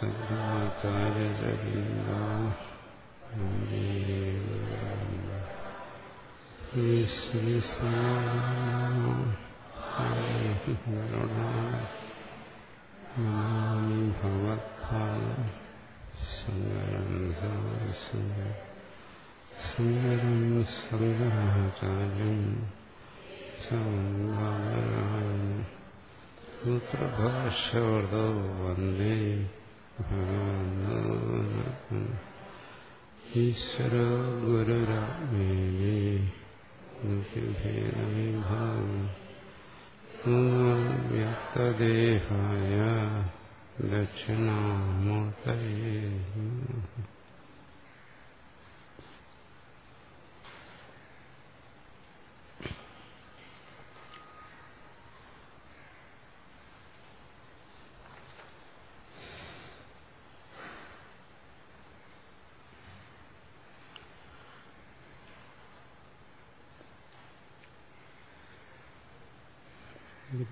ശങ്കരാചാര്യം സൂത്രഭാഷ്യമൃതോ വന്ദേ ഭഗവന്തോ ഈശ്വരോ ഗുരുരാത്മേതി ഭേദവിഭാഗം വ്യക്തദേഹായ ദക്ഷിണാമൂർത്തയേ.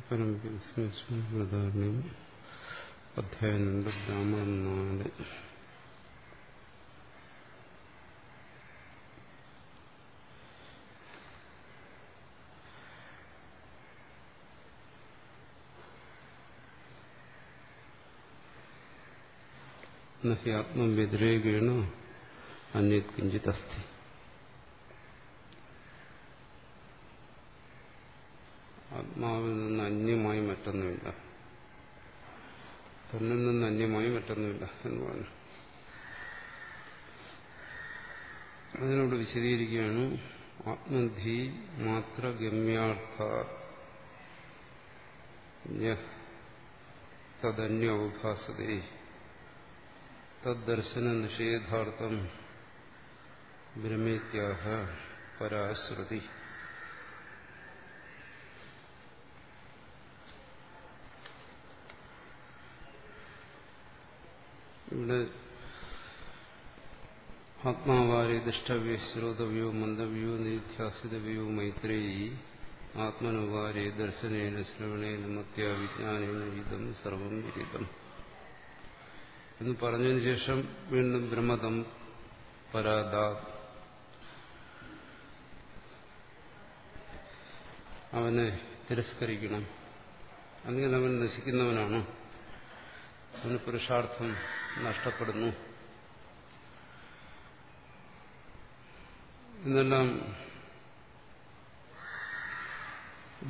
പരമപ്രധാനം അധ്യായം ബ്രാഹ്മണൻ 4 ആത്മവ്യതിരേകേണ അന്യത് കിഞ്ചിത് അസ്തി. ആത്മാവിൽ നിന്ന് അന്യമായി മറ്റൊന്നുമില്ല, തന്നിൽ നിന്ന് അന്യമായി മറ്റൊന്നുമില്ല എന്ന് പറഞ്ഞു. അതിനോട് വിശദീകരിക്കുകയാണ്. ആത്മധി മാത്ര ഗമ്യാർത്ഥ തദന്യോഭാസതേ തദ്ദർശന നിഷേധാർത്ഥം ബ്രഹ്മേത്യാഹ പരാശ്രുതി. ഇവിടെ ആത്മാവാരെ ദൃഷ്ടവ്യോ ശ്രോതവ്യോ മന്ദവ്യോ നിധ്യാസിതവ്യോ മൈത്രേയി ആത്മനുവാരെ ദർശനേന ശ്രവണേന മത്യ വിജ്ഞാനേന ഇതം സർവം വിദിതം എന്ന് പറഞ്ഞതിന് ശേഷം വീണ്ടും ബ്രഹ്മതം പരാദാ, അവനെ തിരസ്കരിക്കണം, അല്ലെങ്കിൽ അവൻ നശിക്കുന്നവനാണ്, അവന് പുരുഷാർത്ഥം നഷ്ടപ്പെടുന്നു എന്നെല്ലാം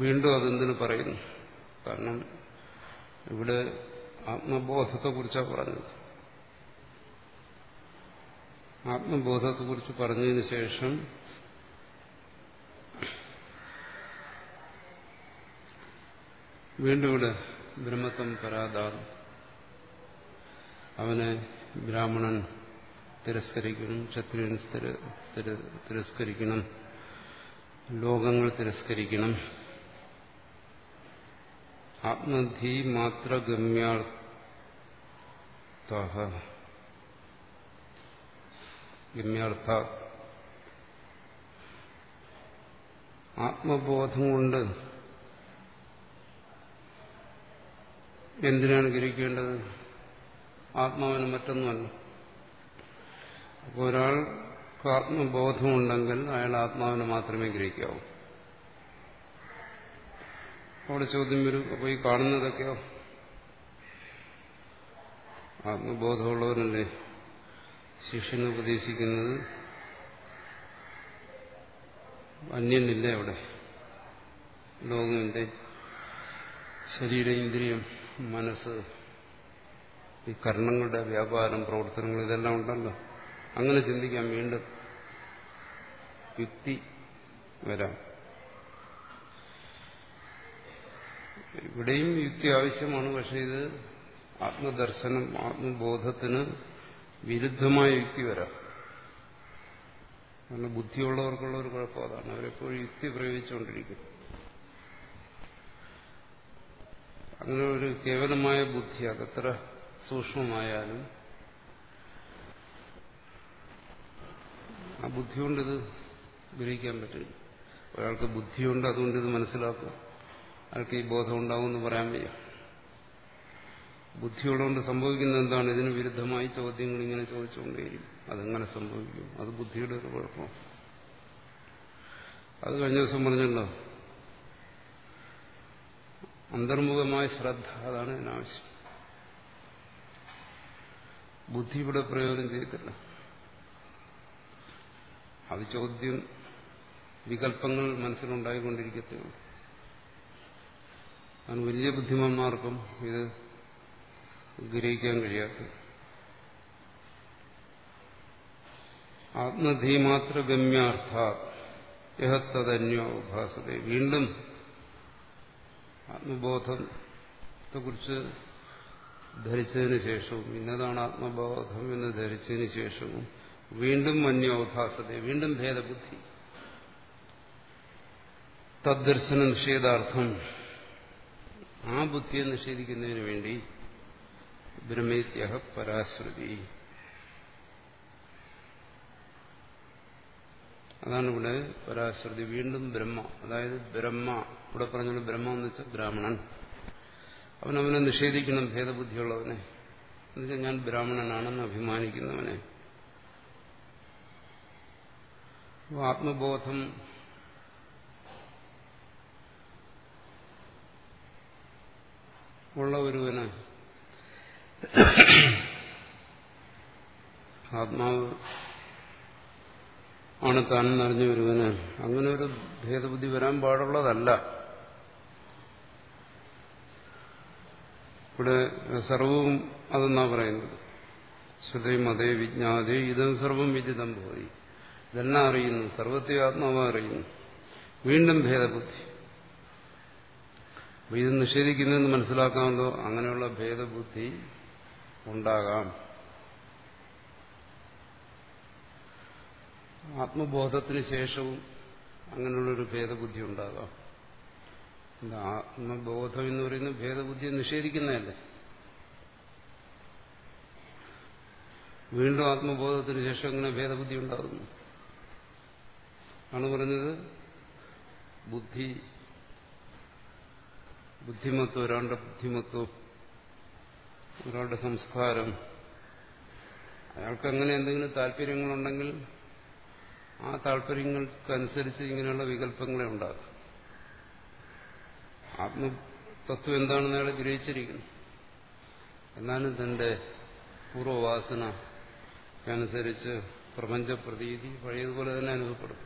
വീണ്ടും അതെന്തിനു പറയുന്നു? കാരണം ഇവിടെ ആത്മബോധത്തെക്കുറിച്ചാണ് പറഞ്ഞത്. ആത്മബോധത്തെക്കുറിച്ച് പറഞ്ഞതിന് ശേഷം വീണ്ടും ഇവിടെ ബ്രഹ്മത്വം പരാദാ, അവനെ ബ്രാഹ്മണൻ തിരസ്കരിക്കണം, ക്ഷത്രിയൻ തിരസ്കരിക്കണം, ലോകങ്ങൾ തിരസ്കരിക്കണം. ആത്മധി മാത്ര ഗമ്യാർത്ഥ, ആത്മബോധം കൊണ്ട് എന്തിനാണ് ഗ്രഹിക്കേണ്ടത്? ആത്മാവിന് മറ്റൊന്നുമല്ല. അപ്പോൾ ഒരാൾക്ക് ആത്മബോധമുണ്ടെങ്കിൽ അയാൾ ആത്മാവിനെ മാത്രമേ ഗ്രഹിക്കാവൂ. അവിടെ ചോദ്യം വരും, അപ്പോൾ ഈ കാണുന്നതൊക്കെയോ? ആത്മബോധമുള്ളവരല്ലേ ശിഷ്യനെ ഉപദേശിക്കുന്നത്? അന്യനില്ലേ അവിടെ? ലോകമില്ലേ? ശരീര, ഇന്ദ്രിയം, മനസ്സ്, ഈ കർണങ്ങളുടെ വ്യാപാരം, പ്രവർത്തനങ്ങൾ, ഇതെല്ലാം ഉണ്ടല്ലോ. അങ്ങനെ ചിന്തിക്കാം. വീണ്ടും യുക്തി വരാം. ഇവിടെയും യുക്തി ആവശ്യമാണ്. പക്ഷെ ഇത് ആത്മദർശനം, ആത്മബോധത്തിന് വിരുദ്ധമായ യുക്തി വരാം. കാരണം ബുദ്ധിയുള്ളവർക്കുള്ള ഒരു കുഴപ്പം അതാണ്, അവരെപ്പോഴും യുക്തി പ്രയോഗിച്ചുകൊണ്ടിരിക്കും. അങ്ങനെ ഒരു കേവലമായ ബുദ്ധി, അതത്ര സൂക്ഷ്മമായാലും ആ ബുദ്ധി കൊണ്ടിത് ഗ്രഹിക്കാൻ പറ്റില്ല. ഒരാൾക്ക് ബുദ്ധിയുണ്ട്, അതുകൊണ്ട് ഇത് മനസ്സിലാക്കും. അയാൾക്ക് ഈ ബോധം ഉണ്ടാവുമെന്ന് പറയാൻ വയ്യ. ബുദ്ധിയോടുകൊണ്ട് സംഭവിക്കുന്നത് എന്താണ്? ഇതിന് വിരുദ്ധമായി ചോദ്യങ്ങൾ ഇങ്ങനെ ചോദിച്ചുകൊണ്ടേയിരിക്കും. അതെങ്ങനെ സംഭവിക്കും? അത് ബുദ്ധിയുടെ ഒരു കുഴപ്പം. അത് കഴിഞ്ഞ ദിവസം പറഞ്ഞല്ലോ, അന്തർമുഖമായ ശ്രദ്ധ, അതാണ് ഇതിനാവശ്യം. ബുദ്ധി ഇവിടെ പ്രയോജനം ചെയ്തില്ല. അത് ചോദ്യം, വികല്പങ്ങൾ മനസ്സിലുണ്ടായിക്കൊണ്ടിരിക്കത്തേയുള്ളൂ. കാരണം വലിയ ബുദ്ധിമാന്മാർക്കും ഇത് ഗ്രഹിക്കാൻ കഴിയാത്ത ആത്മധീമാത്ര ഗമ്യാർത്ഥ യഹത്തന്യോ ഭാസത. വീണ്ടും ആത്മബോധത്തെക്കുറിച്ച് ധരിച്ചതിന് ശേഷവും, ഇന്നതാണ് ആത്മബോധം എന്ന് ധരിച്ചതിന് ശേഷവും വീണ്ടും അന്യോഭാസത, വീണ്ടും ഭേദബുദ്ധി. തദ്ദർശന നിഷേധാർത്ഥം, ആ ബുദ്ധിയെ നിഷേധിക്കുന്നതിന് വേണ്ടി ബ്രഹ്മേത്യഹ പരാശ്രുതി. അതാണ് ഇവിടെ പരാശ്രുതി. വീണ്ടും ബ്രഹ്മ, അതായത് ബ്രഹ്മ, ഇവിടെ പറഞ്ഞുള്ള ബ്രഹ്മ എന്ന് വെച്ചാൽ ബ്രാഹ്മണൻ. അവനവനെ നിഷേധിക്കണം, ഭേദബുദ്ധിയുള്ളവനെ. എന്നുവെച്ചാൽ ഞാൻ ബ്രാഹ്മണനാണെന്ന് അഭിമാനിക്കുന്നവനെ. ആത്മബോധം ഉള്ള ഒരുവന്, ആത്മാവ് ആണ് താനെന്നറിഞ്ഞ ഒരുവന് അങ്ങനെ ഒരു ഭേദബുദ്ധി വരാൻ പാടുള്ളതല്ല. ഇവിടെ സർവവും അതെന്നാ പറയുന്നത്. ശ്രുതേ മതേ വിജ്ഞാതേ ഇതം സർവം വിദിതം പോയി. ഇതെല്ലാം അറിയുന്നു, സർവത്തെ ആത്മാവ് അറിയുന്നു. വീണ്ടും ഭേദബുദ്ധി. ഇത് നിഷേധിക്കുന്നതെന്ന് മനസ്സിലാക്കാമല്ലോ. അങ്ങനെയുള്ള ഭേദബുദ്ധി ഉണ്ടാകാം. ആത്മബോധത്തിന് ശേഷവും അങ്ങനെയുള്ളൊരു ഭേദബുദ്ധി ഉണ്ടാകാം. ആത്മബോധം എന്ന് പറയുന്നത് ഭേദബുദ്ധിയെ നിഷേധിക്കുന്നതല്ലേ. വീണ്ടും ആത്മബോധത്തിന് ശേഷം അങ്ങനെ ഭേദബുദ്ധി ഉണ്ടാകുന്നു ആണ് പറഞ്ഞത്. ബുദ്ധിമത്വം, ഒരാളുടെ ബുദ്ധിമത്വം, ഒരാളുടെ സംസ്കാരം, അയാൾക്ക് അങ്ങനെ എന്തെങ്കിലും താല്പര്യങ്ങളുണ്ടെങ്കിൽ ആ താല്പര്യങ്ങൾക്കനുസരിച്ച് ഇങ്ങനെയുള്ള വികല്പങ്ങളെ ഉണ്ടാകും. ആത്മതത്വം എന്താണെന്ന് അയാൾ ഗ്രഹിച്ചിരിക്കുന്നു. എന്നാലും തന്റെ പൂർവ്വവാസനക്കനുസരിച്ച് പ്രപഞ്ചപ്രതീതി പഴയതുപോലെ തന്നെ അനുഭവപ്പെടും.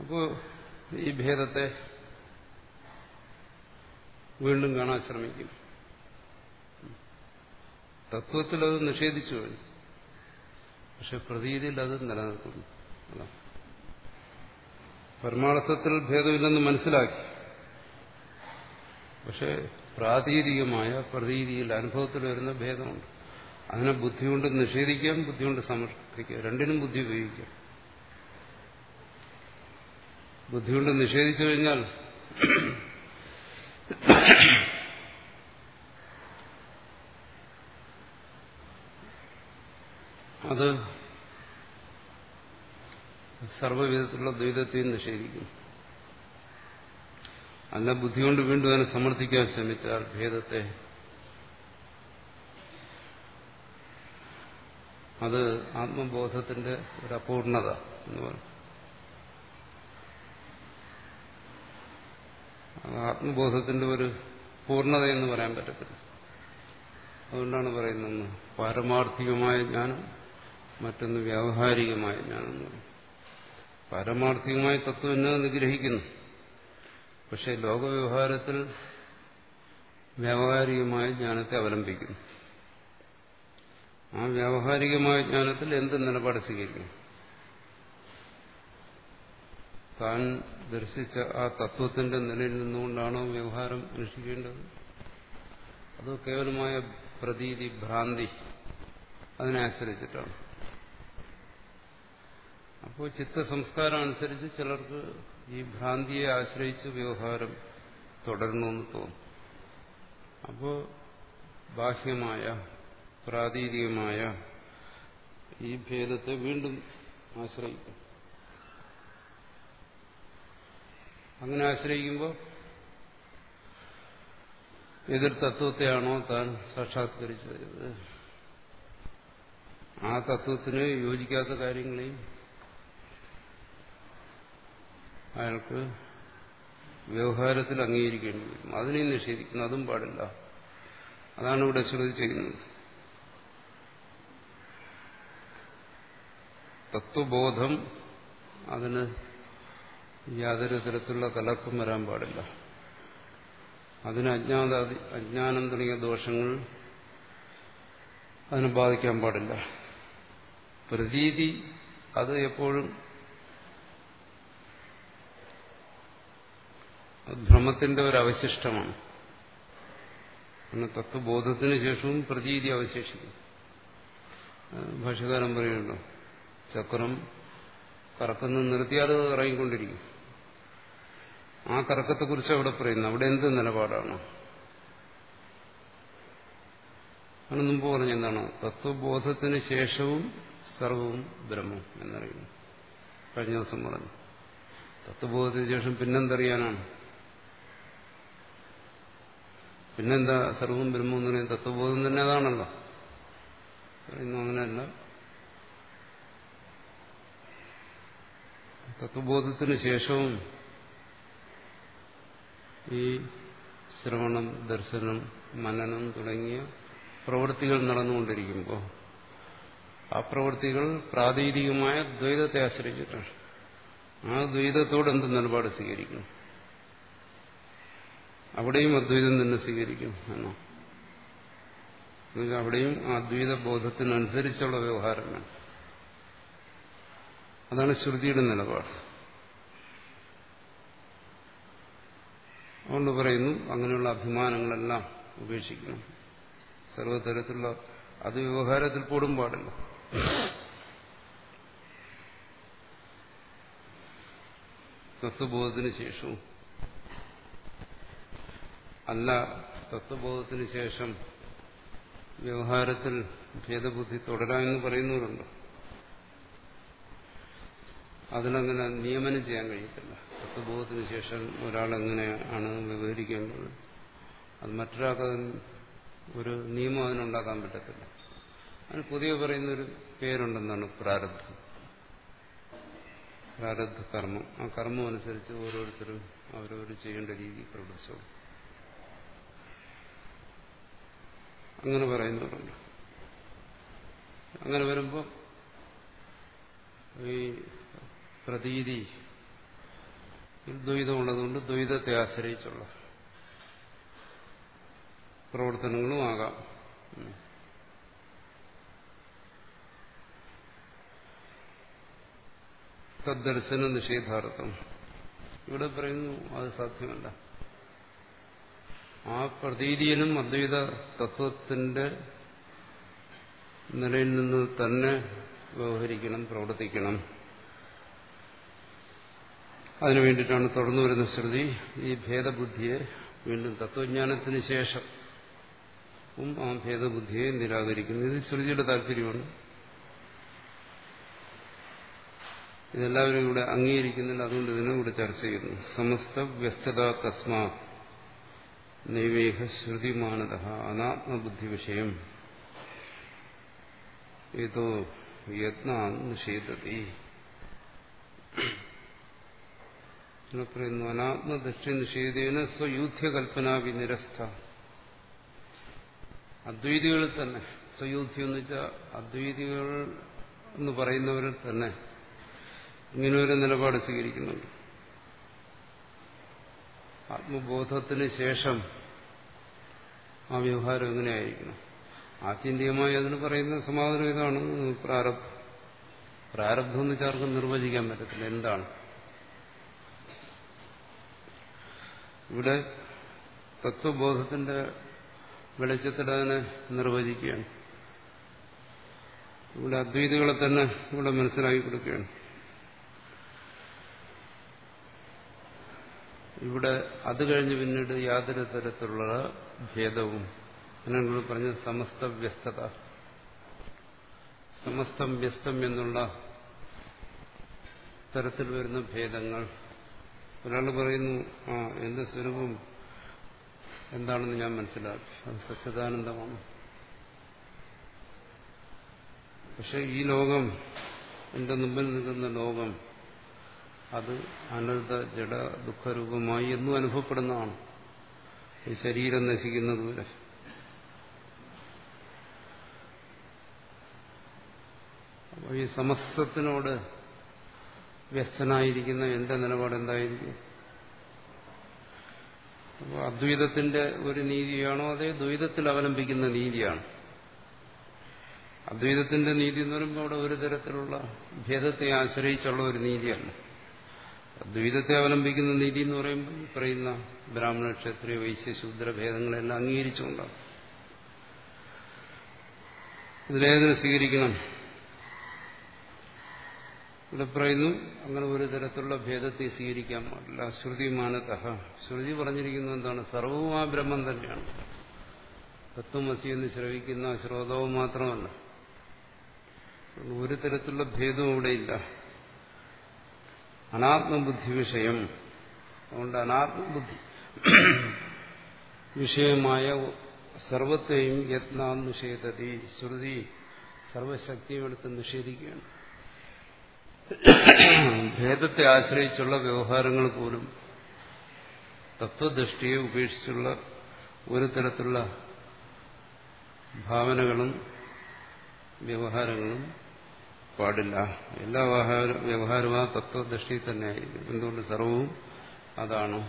അപ്പോൾ ഈ ഭേദത്തെ വീണ്ടും കാണാൻ ശ്രമിക്കും. തത്വത്തിൽ അത് നിഷേധിച്ചു കഴിഞ്ഞു, പക്ഷെ പ്രതീതിയിൽ അത് നിലനിൽക്കുന്നു. പരമാർത്ഥത്തിൽ ഭേദമില്ലെന്ന് മനസ്സിലാക്കി, പക്ഷെ പ്രാതീതികമായ പ്രതീതിയിൽ, അനുഭവത്തിൽ വരുന്ന ഭേദമുണ്ട്. അതിനെ ബുദ്ധി കൊണ്ട് നിഷേധിക്കാം, ബുദ്ധി കൊണ്ട് സമർത്ഥിക്കാം. രണ്ടിനും ബുദ്ധി ഉപയോഗിക്കാം. ബുദ്ധി കൊണ്ട് നിഷേധിച്ചു കഴിഞ്ഞാൽ അത് സർവ്വവിധത്തിലുള്ള ദ്വൈതത്തെയും നിഷേധിക്കും. അല്ല, ബുദ്ധി കൊണ്ട് വീണ്ടും അതിനെ സമർത്ഥിക്കാൻ ശ്രമിച്ചാൽ ഭേദത്തെ, അത് ആത്മബോധത്തിന്റെ ഒരു അപൂർണത എന്ന് പറയും. ആത്മബോധത്തിന്റെ ഒരു പൂർണ്ണത എന്ന് പറയാൻ പറ്റത്തില്ല. അതുകൊണ്ടാണ് പറയുന്നത് പാരമാർത്ഥികമായ ജ്ഞാനം, മറ്റൊന്ന് വ്യാവഹാരികമായ ജ്ഞാനം എന്ന് പറയും. പാരമാർത്ഥികമായ തത്വം എന്നെ നിഗ്രഹിക്കുന്നു, പക്ഷെ ലോകവ്യവഹാരത്തിൽ വ്യാവഹാരികമായ ജ്ഞാനത്തെ അവലംബിക്കുന്നു. ആ വ്യാവഹാരികമായ ജ്ഞാനത്തിൽ എന്ത് നിലപാട് സ്വീകരിക്കും? താൻ ദർശിച്ച ആ തത്വത്തിന്റെ നിലയിൽ നിന്നുകൊണ്ടാണോ വ്യവഹാരം അനുഷ്ഠിക്കേണ്ടത്? അത് കേവലമായ പ്രതീതി, ഭ്രാന്തി, അതിനെ ആശ്രയിച്ചിട്ടാണ്. അപ്പോൾ ചിത്തസംസ്കാരം അനുസരിച്ച് ചിലർക്ക് ഈ ഭ്രാന്തിയെ ആശ്രയിച്ച് വ്യവഹാരം തുടരണമെന്ന് തോന്നും. അപ്പോൾ ബാഹ്യമായ പ്രാതീതികമായ ഈ ഭേദത്തെ വീണ്ടും ആശ്രയിക്കും. അങ്ങനെ ആശ്രയിക്കുമ്പോൾ ഏതൊരു തത്വത്തെയാണോ താൻ സാക്ഷാത്കരിച്ചത് ആ തത്വത്തിന് യോജിക്കാത്ത കാര്യങ്ങളെയും അയാൾക്ക് വ്യവഹാരത്തിൽ അംഗീകരിക്കേണ്ടി വരും. അതിനെയും നിഷേധിക്കുന്നു, അതും പാടില്ല. അതാണ് ഇവിടെ ശ്രുതി ചെയ്യുന്നത്. തത്വബോധം അതിന് യാതൊരു തരത്തിലുള്ള കലർപ്പും വരാൻ പാടില്ല. അതിന് അജ്ഞാനം തുടങ്ങിയ ദോഷങ്ങൾ അതിനെ ബാധിക്കാൻ പാടില്ല. പ്രതീതി അത് എപ്പോഴും ഭ്രമത്തിന്റെ ഒരു അവശിഷ്ടമാണ്. പിന്നെ തത്വബോധത്തിന് ശേഷവും പ്രതീതി അവശേഷിക്കും. ഭാഷ്യകാരൻ പറയുന്നുണ്ടോ, ചക്രം കറക്കുന്ന നിർത്തിയാൽ അത് കറങ്ങിക്കൊണ്ടിരിക്കും. ആ കറക്കത്തെക്കുറിച്ച് അവിടെ പറയുന്നു. അവിടെ എന്ത് നിലപാടാണ്? അങ്ങനെ മുമ്പ് പറഞ്ഞെന്താണ്? തത്വബോധത്തിന് ശേഷവും സർവവും ബ്രഹ്മം എന്നറിയുന്നു. കഴിഞ്ഞ ദിവസം പറഞ്ഞു. തത്വബോധത്തിന് ശേഷം പിന്നെന്തറിയാനാണ്? പിന്നെന്താ സർവവും ബ്രഹ്മം എന്ന് പറയുന്നത്? തത്വബോധം തന്നെ അതാണല്ലോ. പറയുന്നു അങ്ങനെയല്ല. തത്വബോധത്തിന് ശേഷവും ഈ ശ്രവണം, ദർശനം, മനനം തുടങ്ങിയ പ്രവൃത്തികൾ നടന്നുകൊണ്ടിരിക്കുമ്പോൾ ആ പ്രവൃത്തികൾ പ്രാദേശികമായ ദ്വൈതത്തെ ആശ്രയിച്ചിട്ടാണ്. ആ ദ്വൈതത്തോട് എന്ത് നിലപാട് സ്വീകരിക്കണം? അവിടെയും അദ്വൈതം തന്നെ സ്വീകരിക്കും എന്നോ? അവിടെയും ആ അദ്വൈത ബോധത്തിനനുസരിച്ചുള്ള വ്യവഹാരം വേണം. അതാണ് ശ്രുതിയുടെ നിലപാട്. അതുകൊണ്ട് പറയുന്നു അങ്ങനെയുള്ള അഭിമാനങ്ങളെല്ലാം ഉപേക്ഷിക്കണം. സർവതരത്തിലുള്ള അത് വ്യവഹാരത്തിൽ പോടും പാടില്ല. തത്വബോധത്തിന് ശേഷവും അല്ല, തത്വബോധത്തിന് ശേഷം വ്യവഹാരത്തിൽ ഭേദബുദ്ധി തുടരാമെന്ന് പറയുന്നവരുണ്ട്. അതിനങ്ങനെ നിയമനം ചെയ്യാൻ കഴിയത്തില്ല. തത്വബോധത്തിന് ശേഷം ഒരാളെങ്ങനെയാണ് വ്യവഹരിക്കേണ്ടത്, അത് മറ്റൊരാൾക്ക് ഒരു നിയമം അതിനുണ്ടാക്കാൻ പറ്റത്തില്ല. അതിന് പുതിയ പറയുന്നൊരു പേരുണ്ടെന്നാണ് പ്രാരബ്ധം. പ്രാരബ്ധ കർമ്മം. ആ കർമ്മം അനുസരിച്ച് ഓരോരുത്തരും അവരവർ ചെയ്യേണ്ട രീതി പ്രവർത്തിച്ചോളും. അങ്ങനെ പറയുന്നവരുണ്ട്. അങ്ങനെ വരുമ്പോൾ ഈ പ്രതീതി ദ്വൈതമുള്ളതുകൊണ്ട് ദ്വൈതത്തെ ആശ്രയിച്ചുള്ള പ്രവർത്തനങ്ങളും ആകാം. തദ്ദർശന നിഷേധാർത്ഥം ഇവിടെ പറയുന്നു അത് സാധ്യമല്ല. ആ പ്രതീതിയിലും അദ്വൈത തത്വത്തിന്റെ നിലയിൽ നിന്ന് തന്നെ വ്യവഹരിക്കണം, പ്രവർത്തിക്കണം. അതിനു വേണ്ടിയിട്ടാണ് തുടർന്നു വരുന്ന ശ്രുതി ഈ ഭേദബുദ്ധിയെ വീണ്ടും തത്വജ്ഞാനത്തിന് ശേഷം ആ ഭേദബുദ്ധിയെ നിരാകരിക്കുന്നു. ഇത് ശ്രുതിയുടെ താല്പര്യമാണ്. ഇതെല്ലാവരും ഇവിടെ അംഗീകരിക്കുന്നില്ല. അതുകൊണ്ട് ഇതിനെ ഇവിടെ ചർച്ച ചെയ്യുന്നു. സമസ്ത വ്യസ്തത തസ്മാ നൈവേഹ ശ്രുതിമാനത അനാത്മബുദ്ധി വിഷയം ഏതോ യത്നാൻ നിഷേധതി. പറയുന്നു അനാത്മദൃഷ്ടി നിഷേധേന സ്വയൂഥ്യകൽപ്പനാവി നിരസ്ഥ. അദ്വൈതികളിൽ തന്നെ, സ്വയൂഥ്യം എന്ന് വെച്ചാൽ അദ്വൈതികൾ എന്ന് പറയുന്നവരിൽ തന്നെ ഇങ്ങനൊരു നിലപാട് സ്വീകരിക്കുന്നുണ്ട്. ആത്മബോധത്തിന് ശേഷം ആ വ്യവഹാരം എങ്ങനെയായിരിക്കണം? ആത്യന്തികമായി അതിന് പറയുന്ന സമാധാനം ഇതാണ്. പ്രാരബ്ധം എന്ന് ചേർക്കും നിർവചിക്കാൻ പറ്റത്തില്ല. എന്താണ് ഇവിടെ? തത്വബോധത്തിന്റെ വെളിച്ചത്തിൽ അതിനെ നിർവചിക്കുകയാണ്. ഇവിടെ അദ്വൈതികളെ തന്നെ ഇവിടെ മനസ്സിലാക്കി കൊടുക്കുകയാണ്. ഇവിടെ അത് കഴിഞ്ഞ് പിന്നീട് യാതൊരു തരത്തിലുള്ള ഭേദവും എന്നോട് പറഞ്ഞ സമസ്ത വ്യസ്തത, സമസ്തം വ്യസ്തം എന്നുള്ള തരത്തിൽ വരുന്ന ഭേദങ്ങൾ. ഒരാൾ പറയുന്നു എന്റെ സ്വരൂപം എന്താണെന്ന് ഞാൻ മനസ്സിലാക്കി. അത് സച്ചിദാനന്ദമാണ്. പക്ഷെ ഈ ലോകം, എന്റെ മുമ്പിൽ നിൽക്കുന്ന ലോകം, അത് അനർഥ ജഡ ദുഃഖരൂപമായി എന്നും അനുഭവപ്പെടുന്നതാണ് ഈ ശരീരം നശിക്കുന്നതുവരെ. അപ്പോൾ ഈ സമസ്തത്തിനോട് വ്യസ്തനായിരിക്കുന്ന എന്റെ നിലപാട് എന്തായിരിക്കും? അപ്പോൾ അദ്വൈതത്തിന്റെ ഒരു നീതിയാണോ അതേ ദ്വൈതത്തിൽ അവലംബിക്കുന്ന നീതിയാണ്? അദ്വൈതത്തിന്റെ നീതി എന്ന് പറയുമ്പോൾ അവിടെ ഒരു തരത്തിലുള്ള ഭേദത്തെ ആശ്രയിച്ചുള്ള ഒരു നീതിയല്ല. അദ്വൈതത്തെ അവലംബിക്കുന്ന നീതി എന്ന് പറയുമ്പോൾ ഈ പറയുന്ന ബ്രാഹ്മണ ക്ഷത്രിയ വൈശ്യ ശൂദ്ര ഭേദങ്ങളെല്ലാം അംഗീകരിച്ചുകൊണ്ടാണ്. ഇതിലേതിനെ സ്വീകരിക്കണം? ഇവിടെ പറയുന്നു അങ്ങനെ ഒരു തരത്തിലുള്ള ഭേദത്തെ സ്വീകരിക്കാൻ പാടില്ല. ശ്രുതിമാനതഃ, ശ്രുതി പറഞ്ഞിരിക്കുന്നത് എന്താണ്? സർവവും ആ ബ്രഹ്മം തന്നെയാണ്. തത്വമസി എന്ന് ശ്രവിക്കുന്ന ശ്രോതാവ് മാത്രമല്ല. ഒരു തരത്തിലുള്ള ഭേദവും ഇവിടെയില്ല. അനാത്മബുദ്ധി വിഷയം. അതുകൊണ്ട് അനാത്മബുദ്ധി വിഷയമായ സർവത്തെയും യത്നാം നിഷേധതി. ശ്രുതി സർവശക്തിയും എടുത്ത് നിഷേധിക്കുകയാണ്. ഭേദത്തെ ആശ്രയിച്ചുള്ള വ്യവഹാരങ്ങൾ പോലും തത്വദൃഷ്ടിയെ ഉപേക്ഷിച്ചുള്ള ഒരു തരത്തിലുള്ള ഭാവനകളും വ്യവഹാരങ്ങളും പാടില്ല. എല്ലാ വ്യവഹാരവും ആ തത്വദൃഷ്ടി തന്നെയായിരിക്കും. എന്തുകൊണ്ട്? സർവവും അതാണ്.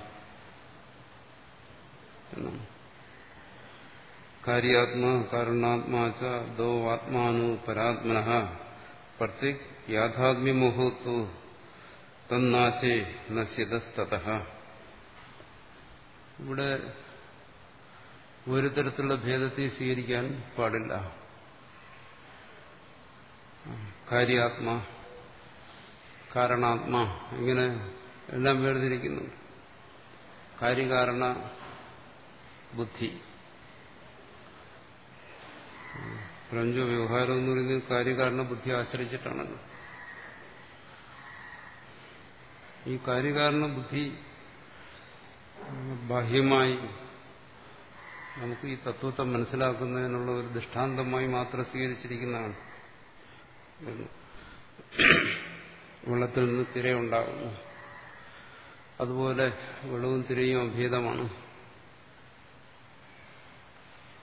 കാര്യാത്മാ കാരണാത്മാച ദോ ആത്മാനു പരാത്മനഃ പ്രത്യേക് യാഥാത്മ്യമോഹത്തു തന്നാശേ നശ്യതസ്തതഃ. ഇവിടെ ഒരു തരത്തിലുള്ള ഭേദത്തെ സ്വീകരിക്കാൻ പാടില്ല. കാര്യാത്മാ കാരണാത്മാ ഇങ്ങനെ എല്ലാം വേർതിരിക്കുന്നു. കാര്യകാരണ ബുദ്ധി, പ്രപഞ്ച വ്യവഹാരം എന്ന് പറയുന്നത് കാര്യകാരണ ബുദ്ധി ആശ്രയിച്ചിട്ടാണല്ലോ. ഈ കാര്യകാരണ ബുദ്ധി ബാഹ്യമായി നമുക്ക് ഈ തത്വത്തെ മനസ്സിലാക്കുന്നതിനുള്ള ഒരു ദൃഷ്ടാന്തമായി മാത്രം സ്വീകരിച്ചിരിക്കുന്നതാണ്. വെള്ളത്തിൽ നിന്ന് തിരയുണ്ടാകുന്നു, അതുപോലെ വെള്ളവും തിരയും അഭേദമാണ്.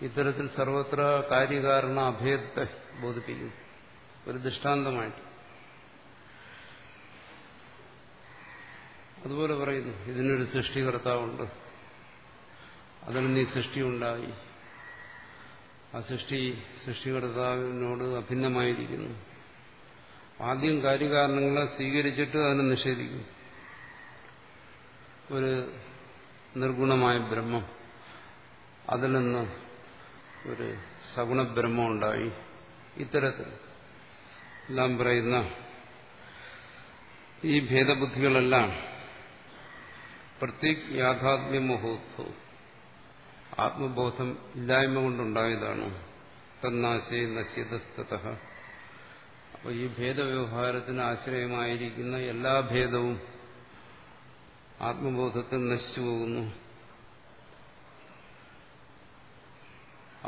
ഇത്തരത്തിൽ സർവത്ര കാര്യകാരണ അഭേദത്തെ ബോധിപ്പിക്കുന്നു ഒരു ദൃഷ്ടാന്തമായിട്ട്. അതുപോലെ പറയുന്നു, ഇതിനൊരു സൃഷ്ടികർത്താവുണ്ട്, അതിൽ നീ സൃഷ്ടി ഉണ്ടായി. ആ സൃഷ്ടികർത്താവിനോട് അഭിന്നമായിരിക്കുന്നു. ആദ്യം കാര്യകാരണങ്ങളെ സ്വീകരിച്ചിട്ട് അതിനെ നിഷേധിക്കും. ഒരു നിർഗുണമായ ബ്രഹ്മം, അതിൽ നിന്ന് ഒരു സഗുണബ്രഹ്മം ഉണ്ടായി. ഇത്തരത്തിൽ എല്ലാം പറയുന്ന ഈ ഭേദബുദ്ധികളെല്ലാം പ്രത്യേക യാഥാത്മ്യമോഹോത്സവം ആത്മബോധം ഇല്ലായ്മ കൊണ്ടുണ്ടായതാണ്. തന്നാശേ നശ്യതസ്തതഃ. അപ്പോൾ ഈ ഭേദവ്യവഹാരത്തിന് ആശ്രയമായിരിക്കുന്ന എല്ലാ ഭേദവും ആത്മബോധത്തിൽ നശിച്ചു പോകുന്നു.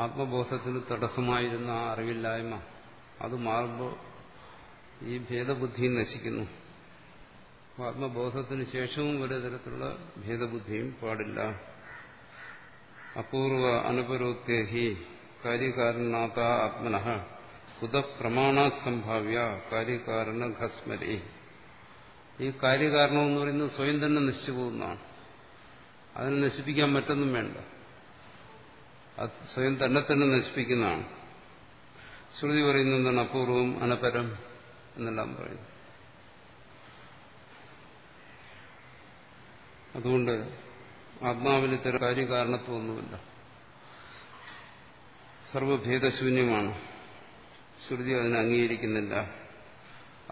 ആത്മബോധത്തിന് തടസ്സമായിരുന്ന ആ അറിവില്ലായ്മ അത് മാറുമ്പോൾ ഈ ഭേദബുദ്ധി നശിക്കുന്നു. ആത്മബോധത്തിന് ശേഷവും ഒരു തരത്തിലുള്ള ഭേദബുദ്ധിയും പാടില്ല. അപൂർവ അനുപരോക്തേഹി കാര്യകാരണാത ആത്മനഃ കുത പ്രമാണസംഭാവ്യ കാര്യകാരണ ഘസ്മരി. ഈ കാര്യകാരണം എന്ന് പറയുന്നത് സ്വയം തന്നെ നശിച്ചു പോകുന്നതാണ്. അതിനെ നശിപ്പിക്കാൻ മറ്റൊന്നും വേണ്ട, അത് സ്വയം തന്നെ നശിപ്പിക്കുന്നതാണ്. ശ്രുതി പറയുന്നത് എന്താണ്? അപൂർവം അനപരം എന്നെല്ലാം പറയുന്നു. അതുകൊണ്ട് ആത്മാവിൽ ഇത്തരം കാര്യകാരണത്വമൊന്നുമില്ല, സർവഭേദശൂന്യമാണ്. ശ്രുതി അതിനെ അംഗീകരിക്കുന്നില്ല,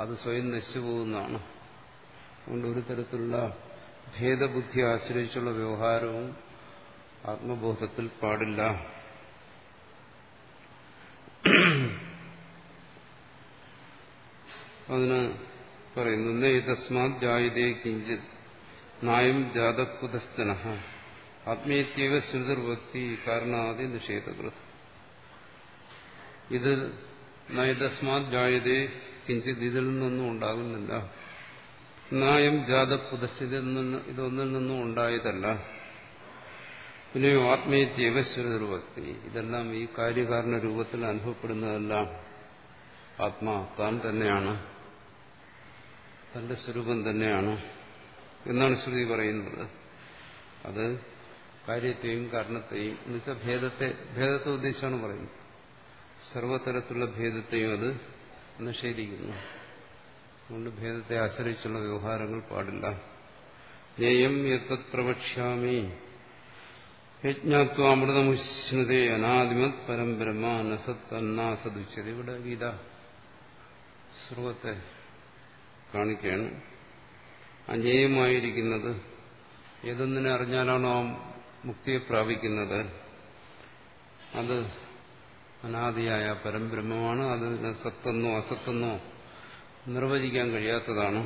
അത് സ്വയം നശിച്ചു പോകുന്നതാണ്. അതുകൊണ്ട് ഒരു തരത്തിലുള്ള ഭേദബുദ്ധി ആശ്രയിച്ചുള്ള വ്യവഹാരവും ആത്മബോധത്തിൽ പാടില്ല. അതിന് പറയുന്നു, തസ്മാത് ജായതേ കിഞ്ചിത് നായം ജാതകുതസ്ഥനഃ ആത്മീയത്യേവ ശ്രുതിർഭക്തി കാരണാദി നിഷേധകൃത്. ഇത് നയതസ്മാത് ജായതേ കിഞ്ചിത്, ഇതിൽ നിന്നൊന്നും ഉണ്ടാകുന്നില്ല. നായം ജാതപുതസ്ഥിതി, ഇതൊന്നിൽ നിന്നും ഉണ്ടായതല്ല. പിന്നെയോ ആത്മീയത്യേവ ശ്രുതിർഭക്തി, ഇതെല്ലാം ഈ കാര്യകാരണ രൂപത്തിൽ അനുഭവപ്പെടുന്നതെല്ലാം ആത്മാ താൻ തന്നെയാണ്, തന്റെ സ്വരൂപം തന്നെയാണ് എന്നാണ് ശ്രുതി പറയുന്നത്. അത് കാര്യത്തെയും കാരണത്തെയും എന്നുവെച്ചാൽ ഭേദത്തെ ഉദ്ദേശിച്ചാണ് പറയുന്നത്. സർവതരത്തിലുള്ള ഭേദത്തെയും അത് നിഷേധിക്കുന്നു. അതുകൊണ്ട് ഭേദത്തെ ആശ്രയിച്ചുള്ള വ്യവഹാരങ്ങൾ പാടില്ല. ജ്ഞേയം യത്തത് പ്രവക്ഷ്യാമി യജ്ഞാത്വാമൃതമുശ്നുതേ അനാദിമത് പരം ബ്രഹ്മ നസത് അന്നാസദുച്യത. ഇവിടെ ഗീത സർവത്തെ കാണിക്കുകയാണ്. അജ്ഞേയമായിരിക്കുന്നത് ഏതൊന്നിനെ അറിഞ്ഞാലാണോ മുക്തിയെ പ്രാപിക്കുന്നത്, അത് അനാദിയായ പരംബ്രഹ്മമാണ്. അതിന് സത്തെന്നോ അസത്തെന്നോ നിർവചിക്കാൻ കഴിയാത്തതാണ്.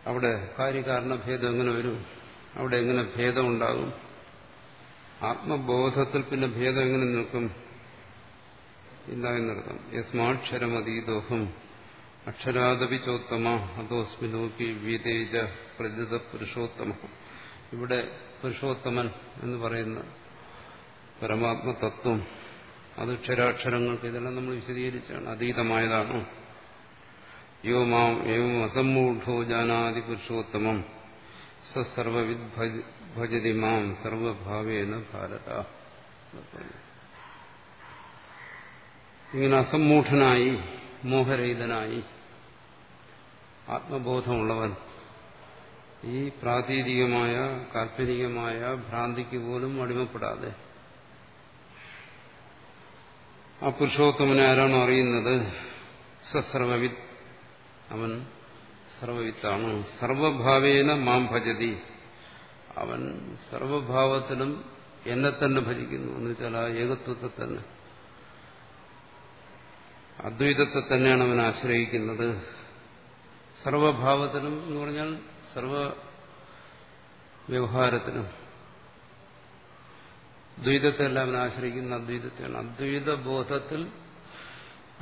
അവിടെ കാര്യകാരണ ഭേദം എങ്ങനെ വരും? അവിടെ എങ്ങനെ ഭേദം ഉണ്ടാകും? ആത്മബോധത്തിൽ പിന്നെ ഭേദം എങ്ങനെ നിൽക്കും? ഇല്ല എന്നർത്ഥം. യസ്മാക്ഷരമതീതോഹം അക്ഷരാദപി ചോത്തമ അതോസ്മിനോപി വീതേജ പ്രജിത പുരുഷോത്തമ. ഇവിടെ പുരുഷോത്തമൻ എന്ന് പറയുന്ന പരമാത്മതത്വം അത് അക്ഷരാക്ഷരങ്ങൾക്ക് ഇതെല്ലാം നമ്മൾ വിശദീകരിച്ചാണ്. അതീതമായതാണ്. യോ മാം ഏവം അസമ്മൂഢോ ജാനാതി പുരുഷോത്തമം സർവവിദ് ഭജതി മാം സർവഭാവേന ഭാരത. ഇങ്ങനെ അസമ്മൂഢനായി മോഹരഹിതനായി ആത്മബോധമുള്ളവൻ ഈ പ്രാതീതികമായ കാൽപ്പനികമായ ഭ്രാന്തിക്ക് പോലും അടിമപ്പെടാതെ ആ പുരുഷോത്തമനെ ആരാണോ അറിയുന്നത്, സർവവിദ്, അവൻ സർവവിത്താണ്. സർവഭാവേന മാം ഭജതി, അവൻ സർവഭാവത്തിലും എന്നെ തന്നെ ഭജിക്കുന്നു. എന്ന് വെച്ചാൽ ആ ഏകത്വത്തെ തന്നെ, അദ്വൈതത്തെ തന്നെയാണ് അവൻ ആശ്രയിക്കുന്നത്. സർവഭാവത്തിലും എന്ന് പറഞ്ഞാൽ സർവ വ്യവഹാരത്തിനും ദ്വൈതത്തെല്ലാം അവൻ ആശ്രയിക്കുന്ന അദ്വൈതത്തെയാണ്. അദ്വൈത ബോധത്തിൽ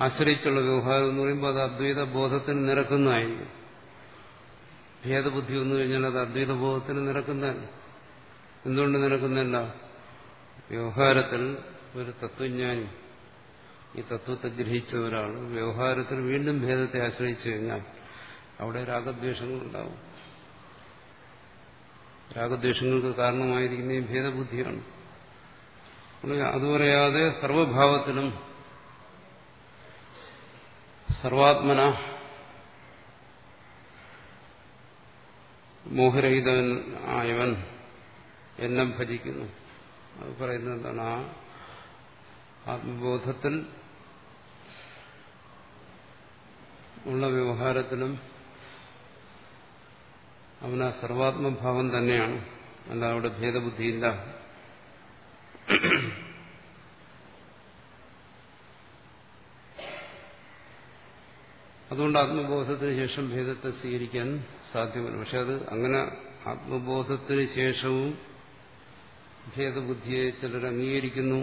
ആശ്രയിച്ചുള്ള വ്യവഹാരം എന്ന് പറയുമ്പോൾ അത് അദ്വൈത ബോധത്തിന് നിരക്കുന്നതായിരിക്കും. ഭേദബുദ്ധി വന്നു കഴിഞ്ഞാൽ അത് അദ്വൈത ബോധത്തിന് നിരക്കുന്നതല്ല. എന്തുകൊണ്ട് നിരക്കുന്നതല്ല? വ്യവഹാരത്തിൽ ഒരു തത്വജ്ഞാനി, ഈ തത്വത്തെ ഗ്രഹിച്ച ഒരാൾ വ്യവഹാരത്തിൽ വീണ്ടും ഭേദത്തെ ആശ്രയിച്ചു കഴിഞ്ഞാൽ അവിടെ രാഗദ്വേഷങ്ങളുണ്ടാവും. രാഗദ്വേഷങ്ങൾക്ക് കാരണമായിരിക്കുന്ന ഈ ഭേദബുദ്ധിയാണ്. അത് പറയാതെ സർവഭാവത്തിലും സർവാത്മന മോഹരഹിതൻ ആയവൻ എന്നെ ഭജിക്കുന്നു. അത് പറയുന്നത് എന്താണ്? ആ ആത്മബോധത്തിൽ ഉള്ള വ്യവഹാരത്തിലും അവന് സർവാത്മഭാവം തന്നെയാണ്, അല്ല അവിടെ ഭേദബുദ്ധിയില്ല. അതുകൊണ്ട് ആത്മബോധത്തിന് ശേഷം ഭേദത്തെ സ്വീകരിക്കാൻ സാധ്യമല്ല. പക്ഷെ അത് അങ്ങനെ ആത്മബോധത്തിന് ശേഷവും ഭേദബുദ്ധിയെ ചിലർ അംഗീകരിക്കുന്നു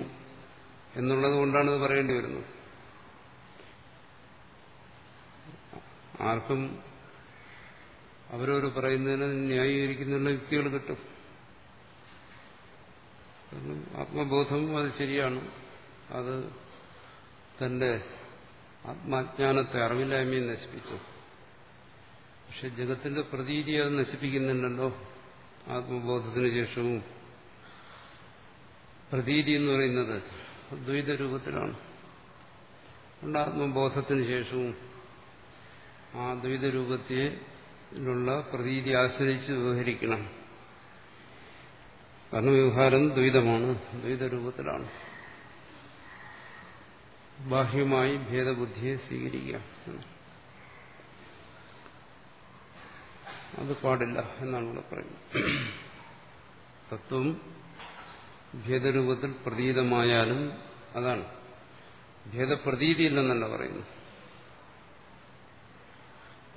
എന്നുള്ളത് കൊണ്ടാണ് ഇത് പറയേണ്ടി വരുന്നത്. ആർക്കും അവരവർ പറയുന്നതിന് ന്യായീകരിക്കുന്നുള്ള യുക്തികൾ കിട്ടും. ആത്മബോധം അത് ശരിയാണ്, അത് തന്റെ ആത്മാജ്ഞാനത്തെ, അറിവില്ലായ്മയെ നശിപ്പിച്ചു. പക്ഷെ ജഗത്തിന്റെ പ്രതീതി അത് നശിപ്പിക്കുന്നുണ്ടല്ലോ. ആത്മബോധത്തിന് ശേഷവും പ്രതീതി എന്ന് പറയുന്നത് ദ്വൈത രൂപത്തിലാണ്. അതുകൊണ്ട് ആത്മബോധത്തിന് ശേഷവും ആ ദ്വൈത രൂപത്തിലുള്ള പ്രതീതി ആശ്രയിച്ച് വ്യവഹരിക്കണം. കാരണം വ്യവഹാരം ദ്വൈതമാണ്, ദ്വൈത രൂപത്തിലാണ്. ബാഹ്യമായി ഭേദബുദ്ധിയെ സ്വീകരിക്കാം, അത് പാടില്ല എന്നാണ് ഇവിടെ പറയുന്നത്. തത്വം ഭേദരൂപത്തിൽ പ്രതീതമായാലും അതാണ് ഭേദപ്രതീതിയില്ലെന്നല്ല പറയുന്നു.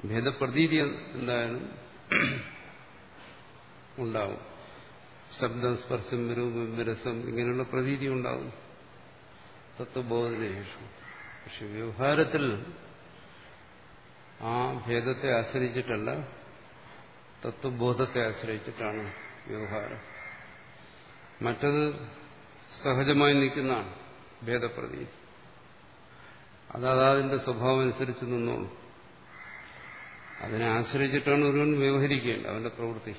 ഭേദപ്രതീതി എന്തായാലും ഉണ്ടാവും. ശബ്ദം, സ്പർശം, രൂപം, രസം ഇങ്ങനെയുള്ള പ്രതീതി ഉണ്ടാകും തത്വബോധനേഷു. പക്ഷെ വ്യവഹാരത്തിൽ ആ ഭേദത്തെ ആശ്രയിച്ചിട്ടല്ല, തത്വബോധത്തെ ആശ്രയിച്ചിട്ടാണ് വ്യവഹാരം. മറ്റത് സഹജമായി നിൽക്കുന്നതാണ് ഭേദപ്രതീതി. അതിന്റെ സ്വഭാവം അനുസരിച്ച് നിന്നോളൂ. അതിനെ ആശ്രയിച്ചിട്ടാണ് ഒരുവൻ വ്യവഹരിക്കേണ്ടത് അവന്റെ പ്രവൃത്തി.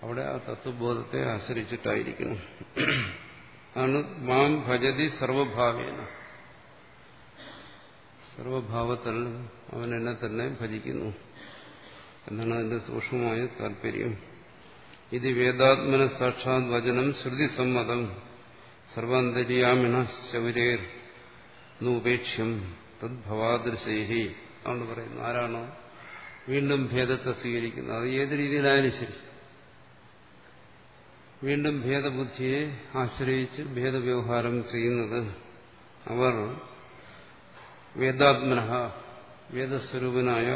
അവിടെ ആ തത്വബോധത്തെ ആശ്രയിച്ചിട്ടായിരിക്കണം. ആണ് മാം ഭജതി സർവഭാവേന. സർവഭാവത്തിൽ അവൻ എന്നെ തന്നെ ഭജിക്കുന്നു എന്നാണ് അതിന്റെ സൂക്ഷ്മമായ താല്പര്യം. ഇത് വേദാത്മന സാക്ഷാത് വചനം ശ്രുതി സമ്മതം സർവാന്തര്യാമിണ ശൗരേർ നൂപേക്ഷ്യം തദ്ഭവാദൃശൈഹി. അതുകൊണ്ട് പറയുന്നു, ആരാണോ വീണ്ടും ഭേദത്തെ സ്വീകരിക്കുന്നത്, അത് ഏത് രീതിയിലായാലും ശരി, വീണ്ടും ഭേദബുദ്ധിയെ ആശ്രയിച്ച് ഭേദവ്യവഹാരം ചെയ്യുന്നത്, അവർ വേദാത്മനഃ വേദസ്വരൂപനായ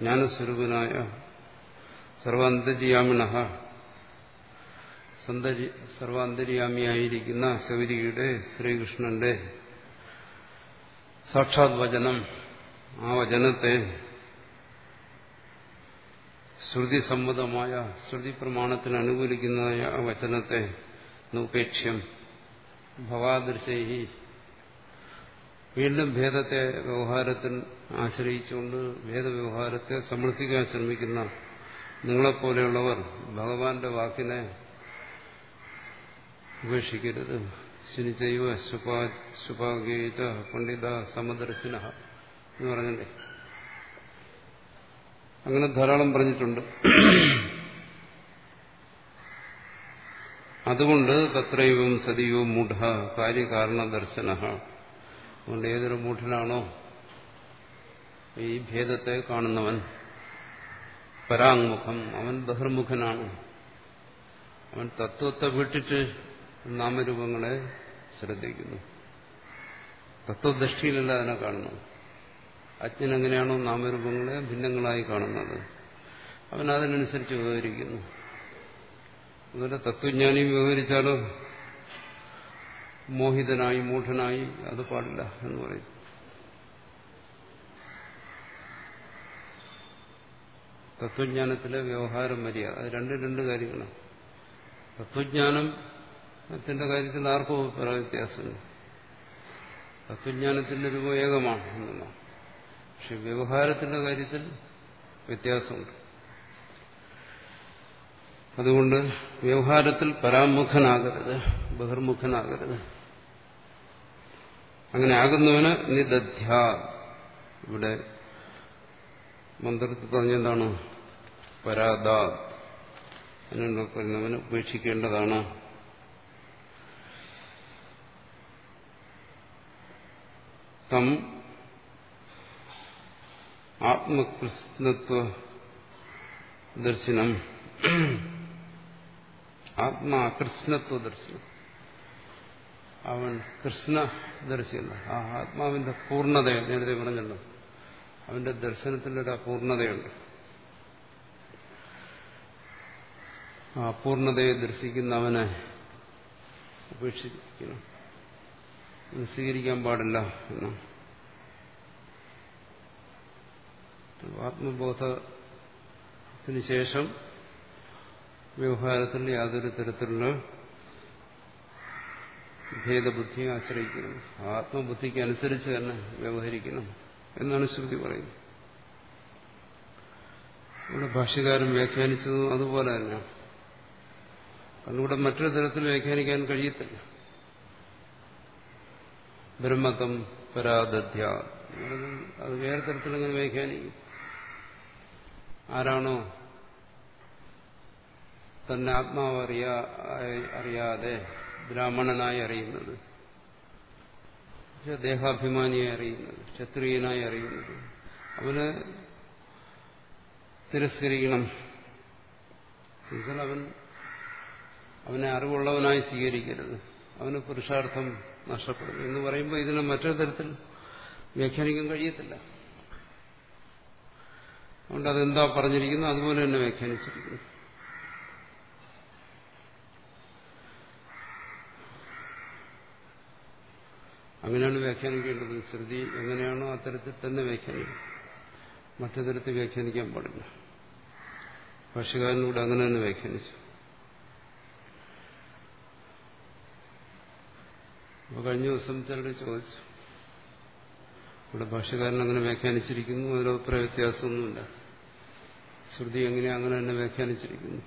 ജ്ഞാനസ്വരൂപനായ സർവാന്തര്യാമിണഃ സർവാന്തര്യാമിയായിരിക്കുന്ന ശൗരിയുടെ ശ്രീകൃഷ്ണന്റെ സാക്ഷാത് വചനം, ആ വചനത്തെ ശ്രുതി സമ്മതമായ ശ്രുതി പ്രമാണത്തിന് അനുകൂലിക്കുന്നതായ ആ വചനത്തെ നൂപേക്ഷ്യം ഭവാദൃശൈഹി, വീണ്ടും ഭേദത്തെ വ്യവഹാരത്തിൽ ആശ്രയിച്ചുകൊണ്ട് ഭേദവ്യവഹാരത്തെ സമർത്ഥിക്കാൻ ശ്രമിക്കുന്ന നിങ്ങളെപ്പോലെയുള്ളവർ ഭഗവാന്റെ വാക്കിനെ ഉപേക്ഷിക്കരുത്. ശനിചൈവ ശുപാഗേച പണ്ഡിത സമദർശിന എന്ന് പറഞ്ഞില്ലേ, അങ്ങനെ ധാരാളം പറഞ്ഞിട്ടുണ്ട്. അതുകൊണ്ട് തത്രൈവം സതിയോ മൂഢ കാര്യകാരണദർശന. അതുകൊണ്ട് ഏതൊരു മൂഢനാണോ ഈ ഭേദത്തെ കാണുന്നവൻ, പരാങ്മുഖം, അവൻ ബഹിർമുഖനാണ്. അവൻ തത്വത്തെ വിട്ടിട്ട് നാമരൂപങ്ങളെ ശ്രദ്ധിക്കുന്നു. തത്വദൃഷ്ടിയിലല്ല അതിനെ കാണുന്നു. അജ്ഞനെങ്ങനെയാണോ നാമരൂപങ്ങളെ ഭിന്നങ്ങളായി കാണുന്നത്, അവൻ അതിനനുസരിച്ച് വ്യവഹരിക്കുന്നു. അതുപോലെ തത്വജ്ഞാനി വ്യവഹരിച്ചാലോ മോഹിതനായി മൂഢനായി അത് പാടില്ല എന്ന് പറയും. തത്വജ്ഞാനത്തിലെ വ്യവഹാരം മര്യാദ, അത് രണ്ട് കാര്യങ്ങളാണ്. തത്വജ്ഞാനത്തിന്റെ കാര്യത്തിൽ ആർക്കും അഭിപ്രായ വ്യത്യാസമില്ല. തത്വജ്ഞാനത്തിന്റെ രൂപം ഏകമാണ് എന്നുള്ളതാണ്. പക്ഷെ വ്യവഹാരത്തിന്റെ കാര്യത്തിൽ വ്യത്യാസമുണ്ട്. അതുകൊണ്ട് വ്യവഹാരത്തിൽ പരാമുഖനാകരുത്, ബഹിർമുഖനാകരുത്. അങ്ങനെ ആകുന്നവന് നിദധ്യ. ഇവിടെ മന്ത്രത്തിൽ പറഞ്ഞെന്താണ്? പരാദാ. അതിനുള്ള പറയുന്നവന് ഉപേക്ഷിക്കേണ്ടതാണ്. തം ആത്മകൃഷ്ണത്വ ദർശനം, ആത്മാകൃഷ്ണത്വ ദർശനം. അവൻ കൃഷ്ണദർശിയല്ല, ആ ആത്മാവിന്റെ പൂർണ്ണത നേരത്തെ പറഞ്ഞല്ലോ, അവന്റെ ദർശനത്തിലൊരു അപൂർണതയുണ്ട്. ആ പൂർണ്ണതയെ ദർശിക്കുന്ന അവനെ ഉപേക്ഷിക്കണം, സ്വീകരിക്കാൻ പാടില്ല എന്നാണ്. ആത്മബോധത്തിന് ശേഷം വ്യവഹാരത്തിൽ യാതൊരു തരത്തിലുള്ള ഭേദബുദ്ധിയെ ആശ്രയിക്കണം. ആത്മബുദ്ധിക്ക് അനുസരിച്ച് തന്നെ വ്യവഹരിക്കണം എന്നാണ് ശ്രുതി പറയുന്നത്. ഇവിടെ ഭാഷ്യകാരൻ വ്യാഖ്യാനിച്ചതും അതുപോലെ തന്നെയാണ്. കണ്ണൂടെ മറ്റൊരു തരത്തിൽ വ്യാഖ്യാനിക്കാൻ കഴിയത്തില്ല. ബ്രഹ്മതം പരാദധ്യ, അത് വേറെ തരത്തിലങ്ങനെ വ്യാഖ്യാനിക്കും. ആരാണോ തന്നെ ആത്മാവ് അറിയാതെ ബ്രാഹ്മണനായി അറിയുന്നത്, ദേഹാഭിമാനിയെ അറിയുന്നത്, ക്ഷത്രിയനായി അറിയുന്നത്, അവനെ തിരസ്കരിക്കണം. അവനെ അറിവുള്ളവനായി സ്വീകരിക്കരുത്, അവന് പുരുഷാർത്ഥം നഷ്ടപ്പെടുന്നു എന്ന് പറയുമ്പോൾ ഇതിനെ മറ്റൊരു തരത്തിൽ വ്യാഖ്യാനിക്കാൻ കഴിയത്തില്ല. അതുകൊണ്ട് അതെന്താ പറഞ്ഞിരിക്കുന്നു അതുപോലെ തന്നെ വ്യാഖ്യാനിച്ചിരിക്കുന്നു. അങ്ങനെയാണ് വ്യാഖ്യാനിക്കേണ്ടത്. ശ്രുതി എങ്ങനെയാണോ അത്തരത്തിൽ തന്നെ വ്യാഖ്യാനിക്കും, മറ്റു തരത്തിൽ വ്യാഖ്യാനിക്കാൻ പാടില്ല. ഭാഷ്യകാരനൂടെ അങ്ങനെ തന്നെ വ്യാഖ്യാനിച്ചു. അപ്പോൾ കഴിഞ്ഞ ദിവസം ചിലർ ചോദിച്ചു, ഇവിടെ ഭാഷ്യകാരൻ അങ്ങനെ വ്യാഖ്യാനിച്ചിരിക്കുന്നു, അതിലഭിപ്രായ വ്യത്യാസമൊന്നുമില്ല, ശ്രുതി എങ്ങനെയാ അങ്ങനെ തന്നെ വ്യാഖ്യാനിച്ചിരിക്കുന്നു.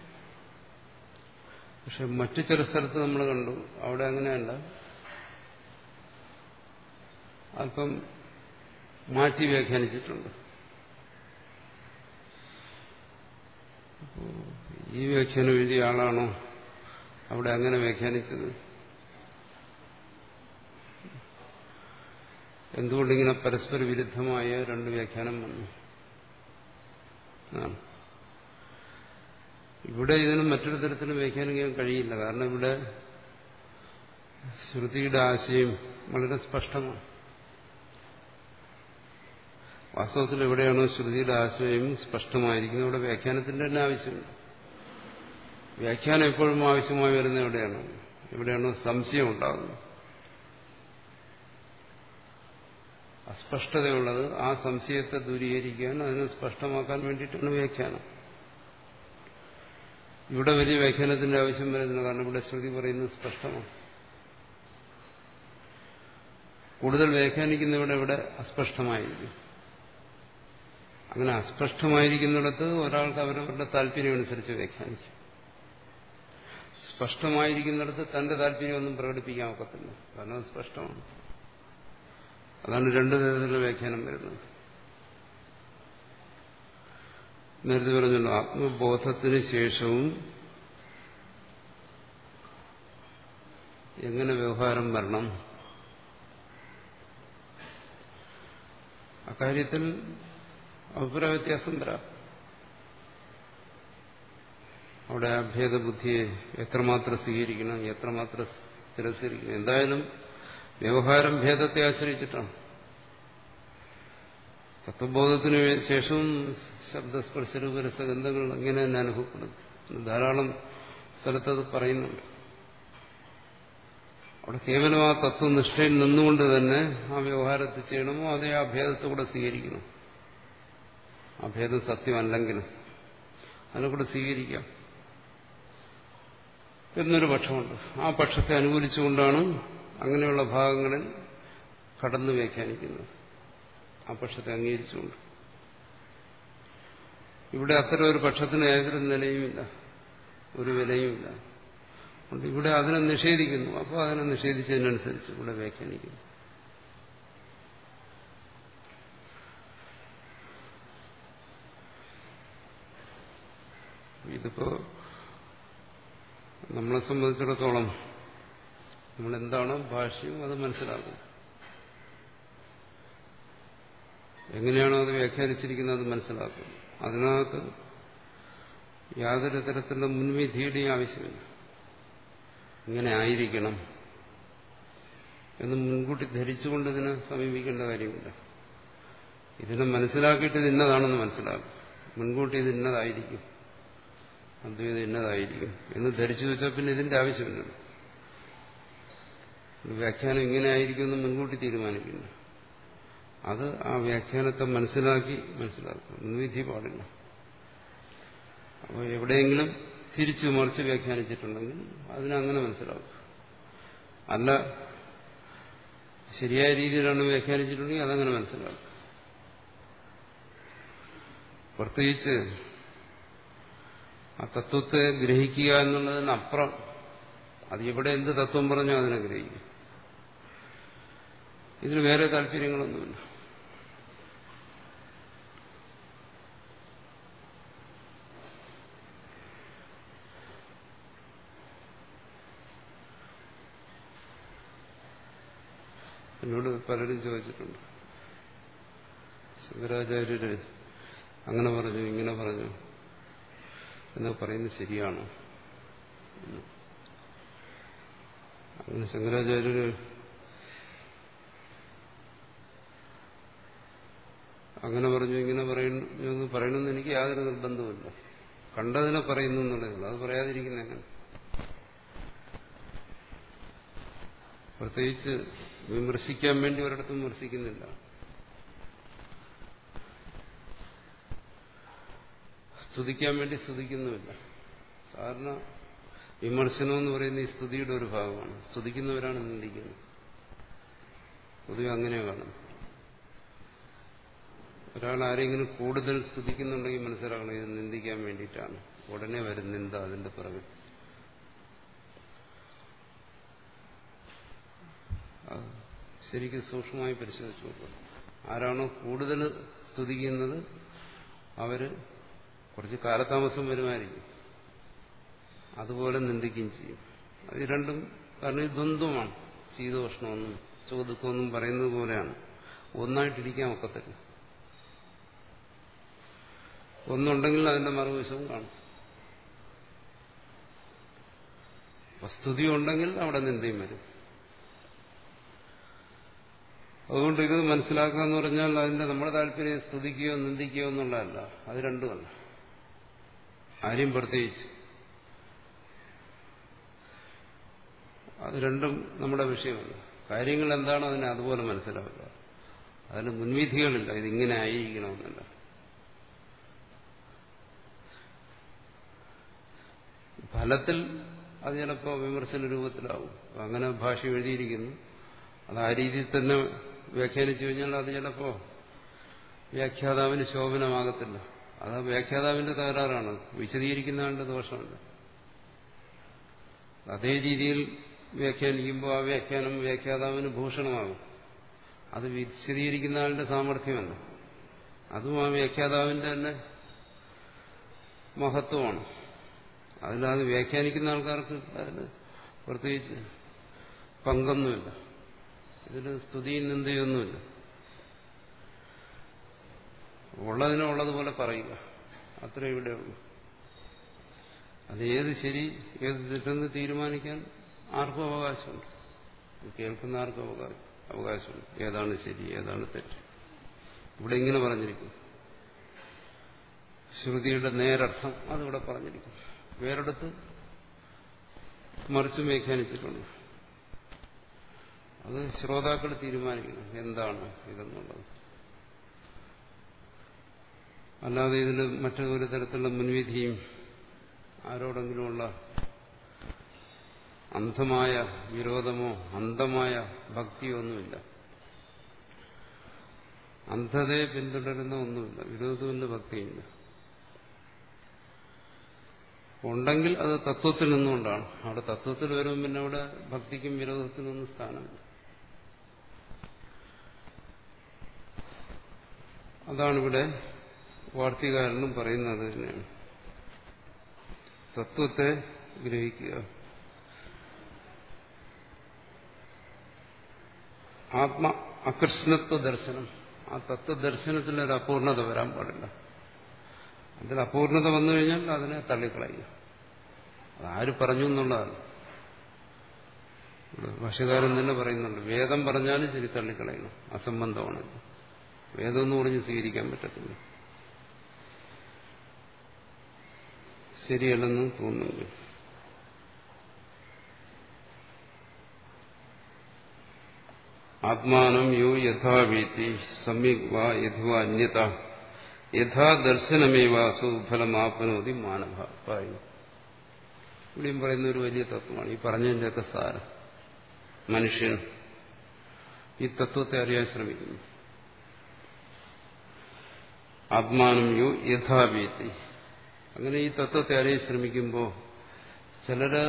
പക്ഷെ മറ്റു ചില സ്ഥലത്ത് നമ്മൾ കണ്ടു, അവിടെ അങ്ങനെയല്ല, അല്പം മാറ്റി വ്യാഖ്യാനിച്ചിട്ടുണ്ട്. ഈ വ്യാഖ്യാനം എഴുതിയ ആളാണോ അവിടെ അങ്ങനെ വ്യാഖ്യാനിച്ചത്? എന്തുകൊണ്ടിങ്ങനെ പരസ്പര വിരുദ്ധമായ രണ്ട് വ്യാഖ്യാനം വന്നു? ഇവിടെ ഇതിന് മറ്റൊരു തരത്തിലും വ്യാഖ്യാനിക്കാൻ കഴിയില്ല. കാരണം ഇവിടെ ശ്രുതിയുടെ ആശയം വളരെ സ്പഷ്ടമാണ്. വാസ്തവത്തിൽ എവിടെയാണോ ശ്രുതിയുടെ ആശയം സ്പഷ്ടമായിരിക്കുന്നത് അവിടെ വ്യാഖ്യാനത്തിന്റെ തന്നെ ആവശ്യമുണ്ട്. വ്യാഖ്യാനം എപ്പോഴും ആവശ്യമായി വരുന്നത് എവിടെയാണോ സംശയം ഉണ്ടാകുന്നത്, അസ്പഷ്ടതയുള്ളത്, ആ സംശയത്തെ ദൂരീകരിക്കാൻ, അതിനെ സ്പഷ്ടമാക്കാൻ വേണ്ടിയിട്ടാണ് വ്യാഖ്യാനം. ഇവിടെ വലിയ വ്യാഖ്യാനത്തിന്റെ ആവശ്യം വരുന്നില്ല. കാരണം ഇവിടെ ശ്രുതി പറയുന്നത് സ്പഷ്ടമാണ്. കൂടുതൽ വ്യാഖ്യാനിക്കുന്നവിടെ ഇവിടെ അസ്പഷ്ടമായിരിക്കും. അങ്ങനെ അസ്പഷ്ടമായിരിക്കുന്നിടത്ത് ഒരാൾക്ക് അവരവരുടെ താല്പര്യമനുസരിച്ച് വ്യാഖ്യാനിക്കും. സ്പഷ്ടമായിരിക്കുന്നിടത്ത് തന്റെ താല്പര്യമൊന്നും പ്രകടിപ്പിക്കാൻ ഒക്കത്തില്ല, കാരണം അത് സ്പഷ്ടമാണ്. അതാണ് രണ്ടു തരത്തിലുള്ള വ്യാഖ്യാനം വരുന്നത്. നേരത്തെ പറഞ്ഞല്ലോ, ആത്മബോധത്തിന് ശേഷവും എങ്ങനെ വ്യവഹാരം വരണം, അക്കാര്യത്തിൽ അഭിപ്രായ വ്യത്യാസം വരാം. അവിടെ അഭേദബുദ്ധിയെ എത്രമാത്രം സ്വീകരിക്കണം, എത്രമാത്രം തിരസ്കരിക്കണം. എന്തായാലും വ്യവഹാരം ഭേദത്തെ ആശ്രയിച്ചിട്ടാണ്. തത്വബോധത്തിന് ശേഷവും ശബ്ദസ്പർശരൂപരസഗന്ധങ്ങൾ ഇങ്ങനെ തന്നെ അനുഭവപ്പെടുന്നു. ധാരാളം സ്ഥലത്തത് പറയുന്നുണ്ട്. അവിടെ കേവലം ആ തത്വനിഷ്ഠയിൽ നിന്നുകൊണ്ട് തന്നെ ആ വ്യവഹാരത്തിൽ ചെയ്യണമോ അതേ ആ ഭേദത്തെ കൂടെ സ്വീകരിക്കണം. ആ ഭേദം സത്യമല്ലെങ്കിലും അതിനെ കൂടെ സ്വീകരിക്കാം എന്നൊരു പക്ഷമുണ്ട്. ആ പക്ഷത്തെ അനുകൂലിച്ചുകൊണ്ടാണ് അങ്ങനെയുള്ള ഭാഗങ്ങളിൽ കടന്നു വ്യാഖ്യാനിക്കുന്നത്, ആ പക്ഷത്തെ അംഗീകരിച്ചുകൊണ്ട്. ഇവിടെ അത്തരം ഒരു പക്ഷത്തിന് ഏതൊരു നിലയുമില്ല, ഒരു വിലയുമില്ല. അതുകൊണ്ട് ഇവിടെ അതിനെ നിഷേധിക്കുന്നു. അപ്പോൾ അതിനെ നിഷേധിച്ചതിനനുസരിച്ച് ഇവിടെ വ്യാഖ്യാനിക്കുന്നു. ഇതിപ്പോ നമ്മളെ സംബന്ധിച്ചിടത്തോളം നമ്മളെന്താണോ ഭാഷ്യം അത് മനസ്സിലാക്കും. എങ്ങനെയാണോ അത് വ്യാഖ്യാനിച്ചിരിക്കുന്നത് അത് മനസ്സിലാക്കും. അതിനകത്ത് യാതൊരു തരത്തിലുള്ള മുൻവിധിയുടെയും ആവശ്യമില്ല. ഇങ്ങനെ ആയിരിക്കണം എന്ന് മുൻകൂട്ടി ധരിച്ചുകൊണ്ട് ഇതിനെ സമീപിക്കേണ്ട കാര്യമില്ല. ഇതിനെ മനസ്സിലാക്കിയിട്ട് ഇത് ഇന്നതാണെന്ന് മനസ്സിലാക്കും. മുൻകൂട്ടി ഇത് ഇന്നതായിരിക്കും, അദ്വൈതം ഇന്നതായിരിക്കും എന്ന് ധരിച്ചു വെച്ചാൽ പിന്നെ ഇതിന്റെ ആവശ്യമില്ല. വ്യാഖ്യാനം ഇങ്ങനെ ആയിരിക്കും എന്ന് മുൻകൂട്ടി തീരുമാനിക്കുന്നു. അത് ആ വ്യാഖ്യാനത്തെ മനസ്സിലാക്കും. മുൻവിധി പാടില്ല. അപ്പോൾ എവിടെയെങ്കിലും തിരിച്ചു മറിച്ച് വ്യാഖ്യാനിച്ചിട്ടുണ്ടെങ്കിൽ അതിനങ്ങനെ മനസ്സിലാക്കും. അല്ല, ശരിയായ രീതിയിലാണ് വ്യാഖ്യാനിച്ചിട്ടുണ്ടെങ്കിൽ അതങ്ങനെ മനസ്സിലാക്കും. പ്രത്യേകിച്ച് ആ തത്വത്തെ ഗ്രഹിക്കുക എന്നുള്ളതിനപ്പുറം അത് എവിടെ എന്ത് തത്വം പറഞ്ഞോ അതിനെ ഗ്രഹിക്കും. ഇതിന് വേറെ താല്പര്യങ്ങളൊന്നുമില്ല. എന്നോട് പലരും ചോദിച്ചിട്ടുണ്ട്, ശങ്കരാചാര്യര് അങ്ങനെ പറഞ്ഞു ഇങ്ങനെ പറഞ്ഞു എന്നൊക്കെ പറയുന്നത് ശരിയാണോ? അങ്ങനെ ശങ്കരാചാര്യര് അങ്ങനെ പറഞ്ഞു ഇങ്ങനെ പറയുന്നു പറയണമെന്ന് എനിക്ക് യാതൊരു നിർബന്ധമില്ല. കണ്ടതിനെ പറയുന്നു എന്നുള്ളതല്ല, അത് പറയാതിരിക്കുന്ന എങ്ങനെ? പ്രത്യേകിച്ച് വിമർശിക്കാൻ വേണ്ടി ഒരിടത്തും വിമർശിക്കുന്നില്ല. സ്തുതിക്കാൻ വേണ്ടി സ്തുതിക്കുന്നുമില്ല. സാധാരണ വിമർശനം എന്ന് പറയുന്ന ഈ സ്തുതിയുടെ ഒരു ഭാഗമാണ്. സ്തുതിക്കുന്നവരാണ് നിന്ദിക്കുന്നത്. പൊതുവെ അങ്ങനെ കാണും. ഒരാൾ ആരെങ്കിലും കൂടുതൽ സ്തുതിക്കുന്നുണ്ടെങ്കിൽ മനസ്സിലാക്കണം ഇത് നിന്ദിക്കാൻ വേണ്ടിയിട്ടാണ്. ഉടനെ വരും നിന്ദ അതിന്റെ പിറകെ. ശരിക്കും സൂക്ഷ്മമായി പരിശോധിച്ചു നോക്കുക. ആരാണോ കൂടുതൽ സ്തുതിക്കുന്നത് അവര് കുറച്ച് കാലതാമസം വരുമായിരിക്കും, അതുപോലെ നിന്ദിക്കുകയും ചെയ്യും. അത് രണ്ടും കാരണം ഇത് ദ്വന്ദ്വമാണ്. ശീതോഷ്ണമെന്നും സുഖദുഃഖമെന്നും പറയുന്നത് പോലെയാണ്. ഒന്നായിട്ടിരിക്കാൻ ഒക്കത്തില്ല. ഒന്നുണ്ടെങ്കിൽ അതിന്റെ മറുവശവും കാണും. സ്തുതി ഉണ്ടെങ്കിൽ അവിടെ നിന്ദയും വരും. അതുകൊണ്ട് ഇത് മനസ്സിലാക്കുക എന്ന് പറഞ്ഞാൽ അതിന്റെ നമ്മുടെ താല്പര്യം സ്തുതിക്കുകയോ നിന്ദിക്കുകയോ എന്നുള്ളതല്ല. അത് രണ്ടുമല്ല. ആരെയും പ്രത്യേകിച്ച് അത് രണ്ടും നമ്മുടെ വിഷയമല്ല. കാര്യങ്ങൾ എന്താണോ അതിനെ അതുപോലെ മനസ്സിലാവില്ല. അതിന് മുൻവിധികളില്ല. ഇതിങ്ങനെ ആയിരിക്കണമെന്നല്ല. ഫലത്തിൽ അത് ചിലപ്പോൾ വിമർശന രൂപത്തിലാവും. അങ്ങനെ ഭാഷ എഴുതിയിരിക്കുന്നു, അത് ആ രീതിയിൽ തന്നെ വ്യാഖ്യാനിച്ചു കഴിഞ്ഞാൽ അത് ചിലപ്പോൾ വ്യാഖ്യാതാവിന് ശോഭനമാകത്തില്ല. അത് വ്യാഖ്യാതാവിന്റെ തകരാറാണ്, വിശദീകരിക്കുന്നതിന്റെ ദോഷമല്ല. അതേ രീതിയിൽ വ്യാഖ്യാനിക്കുമ്പോൾ ആ വ്യാഖ്യാനം വ്യാഖ്യാതാവിന് ഭൂഷണമാകും. അത് വിശദീകരിക്കുന്ന ആളുടെ സാമർഥ്യമല്ല, അതും ആ വ്യാഖ്യാതാവിന്റെ തന്നെ മഹത്വമാണ്. അതിലത് വ്യാഖ്യാനിക്കുന്ന ആൾക്കാർക്ക് അതിന് പ്രത്യേകിച്ച് പങ്കൊന്നുമില്ല. ഇതിൽ സ്തുതിയും നിന്ദയൊന്നുമില്ല. ഉള്ളതിനുള്ളതുപോലെ പറയുക, അത്രേ ഇവിടെ ഉള്ളൂ. അത് ഏത് ശരി ഏത് തെറ്റെന്ന് തീരുമാനിക്കാൻ ആർക്കും അവകാശമുണ്ട്. കേൾക്കുന്ന ആർക്കും അവകാശമുണ്ട്. ഏതാണ് ശരി ഏതാണ് തെറ്റ്. ഇവിടെ ഇങ്ങനെ പറഞ്ഞിരിക്കും. ശ്രുതിയുടെ നേരർത്ഥം അതിവിടെ പറഞ്ഞിരിക്കും. വേറെടുത്ത് മറിച്ചും വ്യാഖ്യാനിച്ചിട്ടുണ്ട്. അത് ശ്രോതാക്കൾ തീരുമാനിക്കണം എന്താണ് ഇതെന്നുള്ളത്. അല്ലാതെ ഇതിൽ മറ്റൊരു തരത്തിലുള്ള മുൻവിധിയും ആരോടെങ്കിലുമുള്ള അന്ധമായ വിരോധമോ അന്ധമായ ഭക്തിയോ ഒന്നുമില്ല. അന്ധതയെ പിന്തുടരുന്ന ഒന്നുമില്ല, വിരോധമില്ല, ഭക്തിയില്ല. ഉണ്ടെങ്കിൽ അത് തത്വത്തിൽ നിന്നുകൊണ്ടാണ്. അവിടെ തത്വത്തിൽ വരുമ്പോൾ പിന്നെ അവിടെ ഭക്തിക്കും വിരോധത്തിനൊന്നും സ്ഥാനമില്ല. അതാണിവിടെ വാർത്തികാരനും പറയുന്നത് തന്നെയാണ്. തത്വത്തെ ഗ്രഹിക്കുക. ആത്മ അകൃഷ്ണത്വ ദർശനം. ആ തത്വദർശനത്തിൽ ഒരു അപൂർണത വരാൻ പാടില്ല. അതിൽ അപൂർണത വന്നു കഴിഞ്ഞാൽ അതിനെ തള്ളിക്കളയുക. അതാര് പറഞ്ഞു എന്നുള്ളതാണ്. ഭാഷ്യകാരൻ തന്നെ പറയുന്നുണ്ട്, വേദം പറഞ്ഞാലും ശരി തള്ളിക്കളയണം, അസംബന്ധമാണ്. വേദം എന്ന് പറഞ്ഞ് സ്വീകരിക്കാൻ പറ്റത്തില്ല, ശരിയല്ലെന്ന് തോന്നുന്നു. ആത്മാനം യോ യഥാവേത്തി സമ്യക് വാ യഥവാ അന്യത യഥാ ദർശനമേവാസു ഫലമാപ്നോതി മാനവ പറയുന്നു. ഇവിടെയും പറയുന്ന ഒരു വലിയ തത്വമാണ് ഈ പറഞ്ഞതിൻ്റെയൊക്കെ സാരം. മനുഷ്യൻ ഈ തത്വത്തെ അറിയാൻ ശ്രമിക്കുന്നു. ആത്മാനം യോ യഥാവേത്തി. അങ്ങനെ ഈ തത്വത്തെ അറിയാൻ ശ്രമിക്കുമ്പോൾ ചിലര്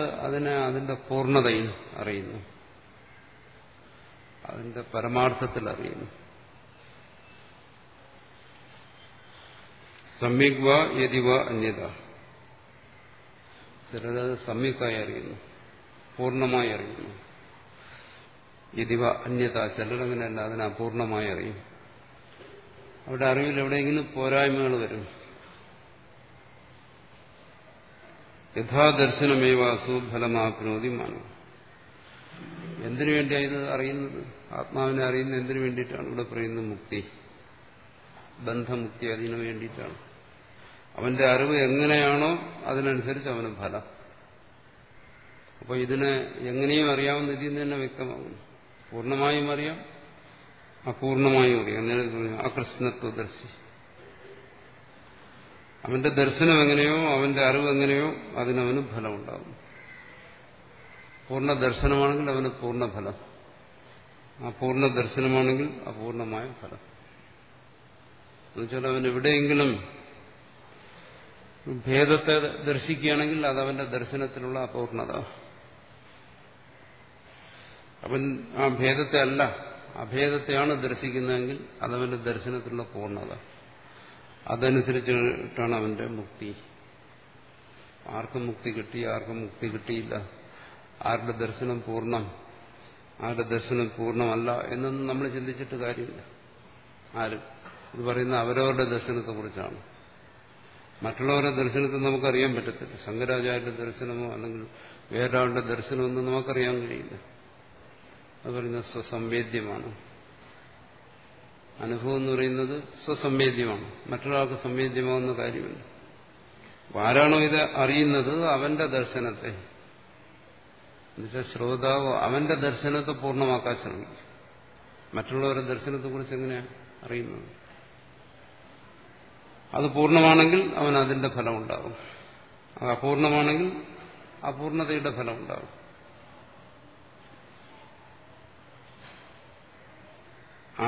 അതിന്റെ പൂർണ്ണതയിൽ അറിയുന്നു, അതിന്റെ പരമാർത്ഥത്തിൽ അറിയുന്നു. സമ്യക് വാ യതിവ അന്യത. ചിലരത് സമ്യക്കായി അറിയുന്നു, പൂർണ്ണമായി അറിയുന്നു. യതിവ അന്യത, ചിലരങ്ങനെയല്ല, അതിനെ അപൂർണമായി അറിയും. അവിടെ അറിവിൽ എവിടെയെങ്കിലും പോരായ്മകൾ വരും. യഥാദർശനമേവാസു ഫലമാപ്നോതി മാനവ. എന്തിനു വേണ്ടിയാണ് ഇത് അറിയുന്നത്? ആത്മാവിനെ അറിയുന്ന എന്തിനു വേണ്ടിയിട്ടാണ്? ഇവിടെ പറയുന്നത് മുക്തി, ബന്ധമുക്തി, അതിനു വേണ്ടിയിട്ടാണ്. അവന്റെ അറിവ് എങ്ങനെയാണോ അതിനനുസരിച്ച് അവന് ഫലം. അപ്പോൾ ഇതിനെ എങ്ങനെയും അറിയാവുന്ന ഇതിൽ നിന്ന് തന്നെ വ്യക്തമാകുന്നു. പൂർണ്ണമായും അറിയാം, അപൂർണമായും അറിയാം. നേരത്തെ പറഞ്ഞു അകൃഷ്ണത്വദർശി. അവന്റെ ദർശനം എങ്ങനെയോ, അവന്റെ അറിവ് എങ്ങനെയോ അതിനവന് ഫലമുണ്ടാകും. പൂർണ്ണ ദർശനമാണെങ്കിൽ അവന് പൂർണ്ണഫലം, അപൂർണ ദർശനമാണെങ്കിൽ അപൂർണമായ ഫലം. എന്നുവെച്ചാൽ അവൻ എവിടെയെങ്കിലും ഭേദത്തെ ദർശിക്കുകയാണെങ്കിൽ അതവന്റെ ദർശനത്തിലുള്ള അപൂർണത. അവൻ ആ ഭേദത്തെ അല്ല, അഭേദത്തെയാണ് ദർശിക്കുന്നതെങ്കിൽ അതവന്റെ ദർശനത്തിലുള്ള പൂർണ്ണത. അതനുസരിച്ചിട്ടാണ് അവന്റെ മുക്തി. ആർക്കും മുക്തി കിട്ടി, ആർക്കും മുക്തി കിട്ടിയില്ല, ആരുടെ ദർശനം പൂർണ്ണം, ആരുടെ ദർശനം പൂർണ്ണമല്ല എന്നൊന്നും നമ്മൾ ചിന്തിച്ചിട്ട് കാര്യമില്ല. ആരും ഇത് പറയുന്ന അവരവരുടെ ദർശനത്തെക്കുറിച്ചാണ്. മറ്റുള്ളവരുടെ ദർശനത്തെ നമുക്കറിയാൻ പറ്റത്തില്ല. ശങ്കരാചാര്യന്റെ ദർശനമോ അല്ലെങ്കിൽ വേറൊരാളുടെ ദർശനമൊന്നും നമുക്കറിയാൻ കഴിയില്ല. അത് പറയുന്നത് സ്വസംവേദ്യമാണ്. അനുഭവം എന്ന് പറയുന്നത് സ്വസംവേദ്യമാണ്, മറ്റൊരാൾക്ക് സംവേദ്യമാകുന്ന കാര്യമില്ല. ആരാണോ ഇത് അറിയുന്നത് അവന്റെ ദർശനത്തെ, എന്നുവെച്ചാൽ ശ്രോതാവ് അവന്റെ ദർശനത്തെ പൂർണ്ണമാക്കാൻ ശ്രമിക്കും. മറ്റുള്ളവരുടെ ദർശനത്തെക്കുറിച്ച് എങ്ങനെയാണ് അറിയുന്നത്? അത് പൂർണ്ണമാണെങ്കിൽ അവൻ അതിന്റെ ഫലമുണ്ടാകും, അത് അപൂർണമാണെങ്കിൽ അപൂർണതയുടെ ഫലമുണ്ടാകും.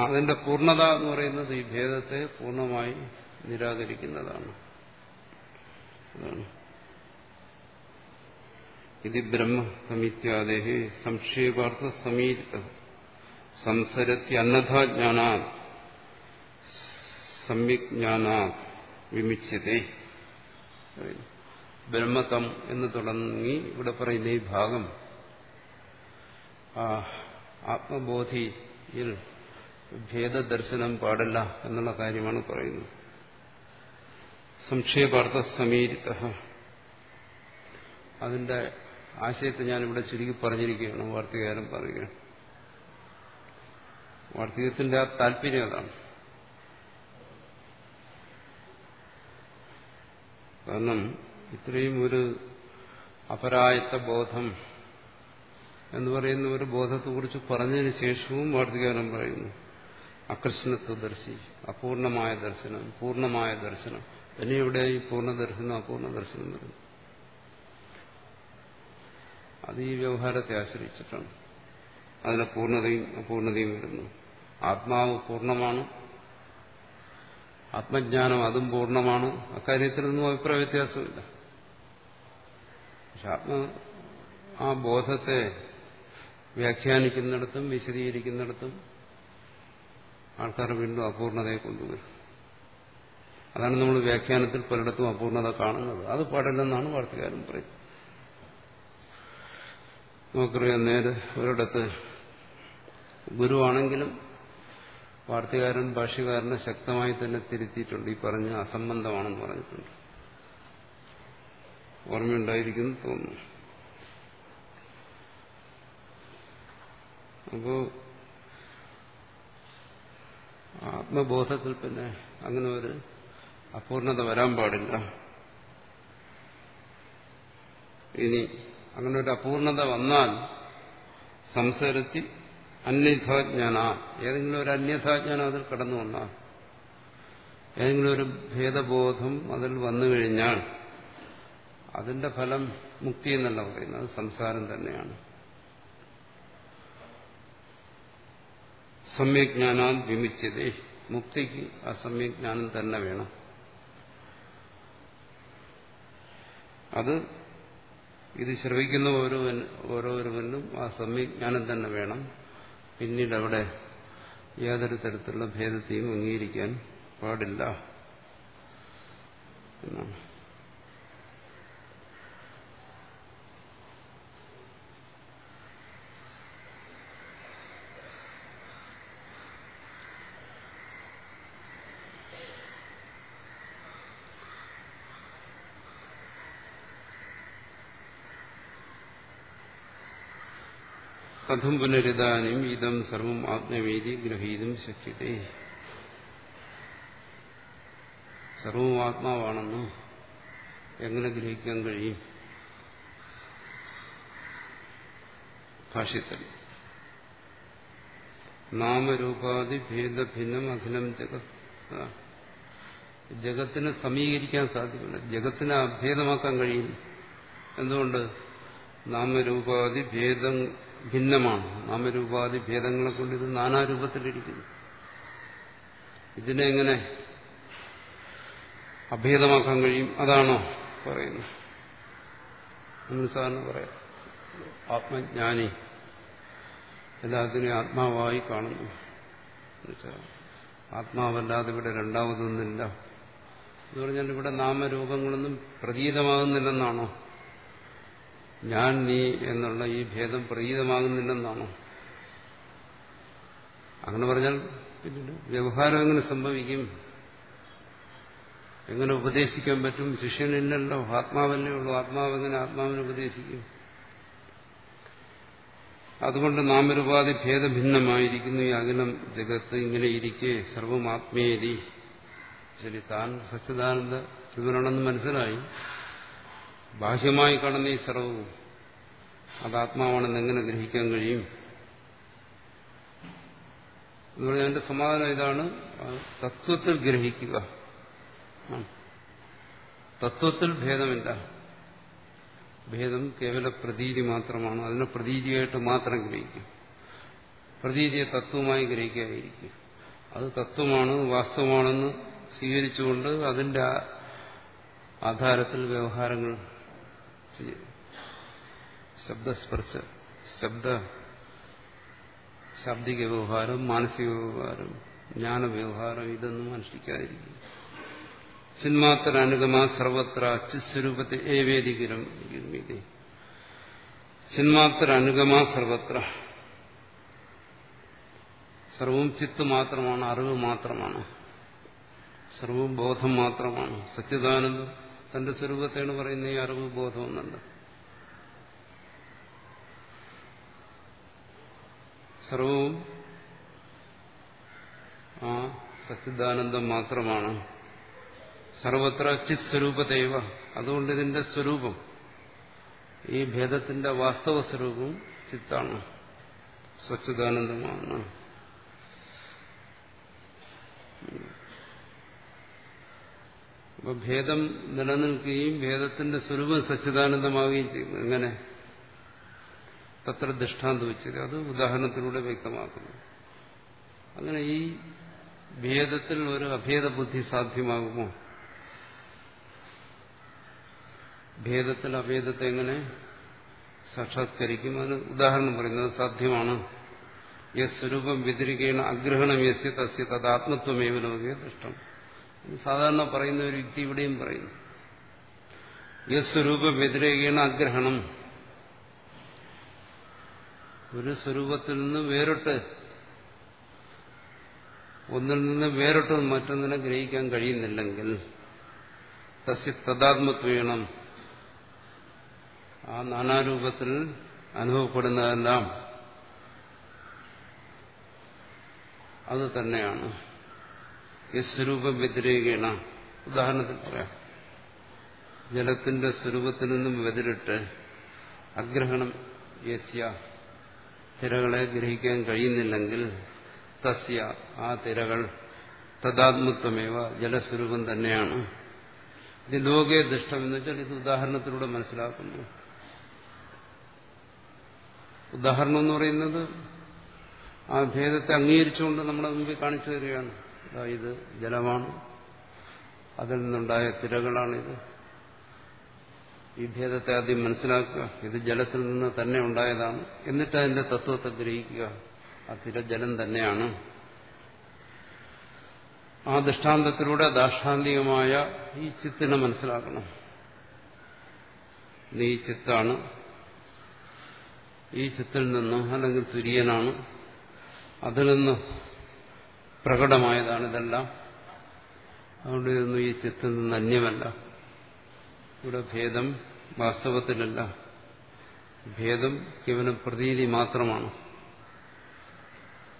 അതിന്റെ പൂർണ്ണത എന്ന് പറയുന്നത് ഈ ഭേദത്തെ പൂർണ്ണമായി നിരാകരിക്കുന്നതാണ്. ഇത് ബ്രഹ്മമിത്യാദേഹി സംക്ഷേപാർത്ഥ സമീരിത സംസരത്തി അന്നഥാജ്ഞാനാ സമ്യജ്ഞാനാ വിമുച്യതേ. ബ്രഹ്മതം എന്ന് തുടങ്ങി ഇവിടെ പറയുന്ന ഈ ഭാഗം ആത്മബോധിയിൽ ഭേദദർശനം പാടില്ല എന്നുള്ള കാര്യമാണ് പറയുന്നത്. സംക്ഷേപാർത്ഥ സമീരിത, അതിന്റെ ആശയത്തെ ഞാനിവിടെ ചുരുക്കി പറഞ്ഞിരിക്കുകയാണ്. വാർത്തികാരൻ പറയുകയാണ്. വാർത്തികത്തിന്റെ ആ താല്പര്യം അതാണ്. കാരണം ഇത്രയും ഒരു അപരായത്ത ബോധം എന്ന് പറയുന്ന ഒരു ബോധത്തെക്കുറിച്ച് പറഞ്ഞതിന് ശേഷവും വാർത്തികാരൻ പറയുന്നു അകൃഷ്ണത്വദർശി, അപൂർണമായ ദർശനം, പൂർണ്ണമായ ദർശനം. പിന്നെ ഇവിടെ ഈ പൂർണ്ണ ദർശനം അപൂർണ്ണ ദർശനം വരുന്നു. അത് ഈ വ്യവഹാരത്തെ ആശ്രയിച്ചിട്ടാണ്. അതിലെ പൂർണ്ണതയും അപൂർണതയും വരുന്നു. ആത്മാവ് പൂർണ്ണമാണ്, ആത്മജ്ഞാനം അതും പൂർണ്ണമാണ്. അക്കാര്യത്തിലൊന്നും അഭിപ്രായ വ്യത്യാസമില്ല. പക്ഷെ ആ ബോധത്തെ വ്യാഖ്യാനിക്കുന്നിടത്തും വിശദീകരിക്കുന്നിടത്തും ആൾക്കാർ വീണ്ടും അപൂർണതയെ കൊണ്ടുവരും. അതാണ് നമ്മൾ വ്യാഖ്യാനത്തിൽ പലയിടത്തും അപൂർണത കാണുന്നത്. അത് പാടില്ലെന്നാണ് വാർത്തകാരൻ പറയുന്നത്. നമുക്കറിയാം, നേരെ ഒരിടത്ത് ഗുരുവാണെങ്കിലും വാർത്തകാരൻ ഭാഷ്യകാരനെ ശക്തമായി തന്നെ തിരുത്തിയിട്ടുണ്ട്. ഈ പറഞ്ഞ അസംബന്ധമാണെന്ന് പറഞ്ഞിട്ടുണ്ട്. ഓർമ്മയുണ്ടായിരിക്കുന്നു തോന്നുന്നു. അപ്പോ ആത്മബോധത്തിൽ പിന്നെ അങ്ങനെ ഒരു അപൂർണത വരാൻ പാടില്ല. ഇനി അങ്ങനെ ഒരു അപൂർണത വന്നാൽ സംസാരത്തിൽ അന്യഥാജ്ഞാന, ഏതെങ്കിലും ഒരു അന്യഥാജ്ഞാനം അതിൽ കടന്നു വന്നാൽ, ഏതെങ്കിലും ഒരു ഭേദബോധം അതിൽ വന്നു കഴിഞ്ഞാൽ അതിന്റെ ഫലം മുക്തി എന്നല്ല പറയുന്നത്, അത് സംസാരം തന്നെയാണ്. സമ്യജ്ഞാനാൻ വിമുച്യതേ, മുക്തിക്ക് ആ സമ്യജ്ഞാനം തന്നെ വേണം. അത് ഇത് ശ്രവിക്കുന്ന ഓരോരുവനും ആ സമ്യജ്ഞാനം തന്നെ വേണം. പിന്നീട് അവിടെ യാതൊരു തരത്തിലുള്ള ഭേദത്തെയും അംഗീകരിക്കാൻ പാടില്ല എന്നാണ്. കഥം പുനരിതാനും ഇതം സർവം ആത്മവേദി ഗ്രഹീതും ശക്യതേ. സർവവും ആത്മാവാണെന്ന് എങ്ങനെ ഗ്രഹിക്കാൻ കഴിയും? ഭാഷ്യത്തിൽ നാമരൂപാദി ഭേദഭിന്നം അഖിലം ജഗത്. ജഗത്തിനെ സമീകരിക്കാൻ സാധ്യമല്ല, ജഗത്തിനെ അഭേദമാക്കാൻ കഴിയില്ല. എന്തുകൊണ്ട്? നാമരൂപാദി ഭേദം ഭിന്നമാണ്. നാമരൂപാദി ഭേദങ്ങളെ കൊണ്ട് ഇത് നാനാരൂപത്തിലിരിക്കുന്നു. ഇതിനെ എങ്ങനെ അഭേദമാക്കാൻ കഴിയും? അതാണോ പറയുന്നത്? നമ്മൾ സാധാരണ പറയാം, ആത്മജ്ഞാനി എല്ലാത്തിനെയും ആത്മാവായി കാണുന്നു. ആത്മാവല്ലാതെ ഇവിടെ രണ്ടാമതൊന്നുമില്ല എന്ന് പറഞ്ഞാൽ ഇവിടെ നാമരൂപങ്ങളൊന്നും പ്രതീതമാകുന്നില്ലെന്നാണോ? ഞാൻ നീ എന്നുള്ള ഈ ഭേദം പ്രതീതമാകുന്നില്ലെന്നാണോ? അങ്ങനെ പറഞ്ഞാൽ വ്യവഹാരം എങ്ങനെ സംഭവിക്കും? എങ്ങനെ ഉപദേശിക്കാൻ പറ്റും? ശിഷ്യനില്ലല്ലോ, ആത്മാവല്ലേ ഉള്ളൂ. ആത്മാവ് എങ്ങനെ ആത്മാവിനെ ഉപദേശിക്കും? അതുകൊണ്ട് നാമരൂപാദി ഭേദഭിന്നമായിരിക്കുന്നു ഈ അഖിലം ജഗത്ത്. ഇങ്ങനെ ഇരിക്കെ സർവം ആത്മേതി. ശരി, താൻ സച്ചിദാനന്ദ രൂപനാണെന്ന് മനസ്സിലായി. ബാഹ്യമായി കാണുന്ന ഈ സർവവും അത് ആത്മാവാണെന്ന് എങ്ങനെ ഗ്രഹിക്കാൻ കഴിയും എന്ന് പറഞ്ഞാൽ എന്റെ സമാധാനം ഇതാണ്: തത്വത്തിൽ ഗ്രഹിക്കുക. തത്വത്തിൽ ഭേദമില്ല. ഭേദം കേവല പ്രതീതി മാത്രമാണ്. അതിനെ പ്രതീതിയായിട്ട് മാത്രം ഗ്രഹിക്കും. പ്രതീതിയെ തത്വമായി ഗ്രഹിക്കാതിരിക്കും. അത് തത്വമാണ്, വാസ്തവമാണെന്ന് സ്വീകരിച്ചുകൊണ്ട് അതിന്റെ ആധാരത്തിൽ വ്യവഹാരങ്ങൾ ചെയ്യും. ശബ്ദസ്പർശ ശാബ്ദിക വ്യവഹാരം, മാനസിക വ്യവഹാരം, ജ്ഞാനവ്യവഹാരം ഇതൊന്നും അനുഷ്ഠിക്കാതിരിക്കും. ചിന്മാത്ര അനുഗമാ സർവത്ര അച്യുസ്വരൂപത്തെ ഏവേദികരം. ചിന്മാത്ര അനുഗമാ സർവത്ര. സർവവും ചിത്ത് മാത്രമാണ്, അറിവ് മാത്രമാണ്, സർവവും ബോധം മാത്രമാണ്. സച്ചിദാനന്ദം തന്റെ സ്വരൂപത്തെയാണ് പറയുന്നത് ഈ അറിവ് ബോധം എന്നുണ്ട്. സർവവും ആ സച്ചിദാനന്ദം മാത്രമാണ്. സർവത്ര ചിത് സ്വരൂപതേവ. അതുകൊണ്ട് ഇതിന്റെ സ്വരൂപം, ഈ ഭേദത്തിന്റെ വാസ്തവ സ്വരൂപം ചിത്താണ്, സച്ചിദാനന്ദമാണ്. അപ്പൊ ഭേദം നിലനിൽക്കുകയും ഭേദത്തിന്റെ സ്വരൂപം സച്ചിദാനന്ദമാവുകയും ചെയ്യുന്നു. എങ്ങനെ? തത്ര ദൃഷ്ടാന്തം വെച്ചത് അത് ഉദാഹരണത്തിലൂടെ വ്യക്തമാക്കുന്നു. അങ്ങനെ ഈ ഭേദത്തിൽ ഒരു അഭേദ ബുദ്ധി സാധ്യമാകുമോ? ഭേദത്തിൽ അഭേദത്തെ എങ്ങനെ സാക്ഷാത്കരിക്കും? അതിന് ഉദാഹരണം പറയുന്നത് സാധ്യമാണ്. യസ്വരൂപം വ്യതിരികേണ അഗ്രഹണം യസ്യ തസ്യ തദാത്മത്വമേവ ലോകേ ദൃഷ്ടം. സാധാരണ പറയുന്ന ഒരു യുക്തി ഇവിടെയും പറയുന്നു. യസ്വരൂപം വ്യതിരേകേണ അഗ്രഹണം. ഒരു സ്വരൂപത്തിൽ നിന്ന് വേറിട്ട്, ഒന്നിൽ നിന്ന് വേറിട്ട് മറ്റൊന്നിനെ ഗ്രഹിക്കാൻ കഴിയുന്നില്ലെങ്കിൽ തസ്യ തദാത്മത്വേണം, ആ നാനാരൂപത്തിൽ അനുഭവപ്പെടുന്നതെല്ലാം അത് തന്നെയാണ്. യസ്വരൂപം വ്യതിരേകേണ. ഉദാഹരണത്തിൽ പറയാം, ജലത്തിന്റെ സ്വരൂപത്തിൽ നിന്നും വ്യതിരിട്ട് അഗ്രഹണം യസ്യ, തിരകളെ ഗ്രഹിക്കാൻ കഴിയുന്നില്ലെങ്കിൽ തസ്യ, ആ തിരകൾ തദാത്മത്വമേവ, ജലസ്വരൂപം തന്നെയാണ്. ഇത് ലോകേ ദൃഷ്ടം എന്ന് വെച്ചാൽ ഇത് ഉദാഹരണത്തിലൂടെ മനസ്സിലാക്കുന്നു. ഉദാഹരണം എന്ന് പറയുന്നത് ആ ഭേദത്തെ അംഗീകരിച്ചുകൊണ്ട് നമ്മുടെ മുമ്പിൽ കാണിച്ചു തരികയാണ്. ഇത് ജലമാണ്, അതിൽ നിന്നുണ്ടായ തിരകളാണിത്. ഈ ഭേദത്തെ ആദ്യം മനസ്സിലാക്കുക. ഇത് ജലത്തിൽ നിന്ന് തന്നെ ഉണ്ടായതാണ്. എന്നിട്ട് അതിന്റെ തത്വത്തെ ഗ്രഹിക്കുക. ആ തിര ജലം തന്നെയാണ്. ആ ദൃഷ്ടാന്തത്തിലൂടെ ദാർഷ്ടാന്തികമായ ഈ ചിത്തിനെ മനസ്സിലാക്കണം. നീ ചിത്താണ്, ഈ ചിത്തിൽ നിന്ന് അല്ലെങ്കിൽ തുര്യനാണ്, അതിൽ നിന്ന് പ്രകടമായതാണ് ഇതെല്ലാം. അതുകൊണ്ട് ഇതൊന്നും ഈ ചിത്തിൽ നിന്ന് അന്യമല്ല. ഇവിടെ ഭേദം വാസ്തവത്തിലല്ല. ഭേദം കേവലം പ്രതീതി മാത്രമാണ്.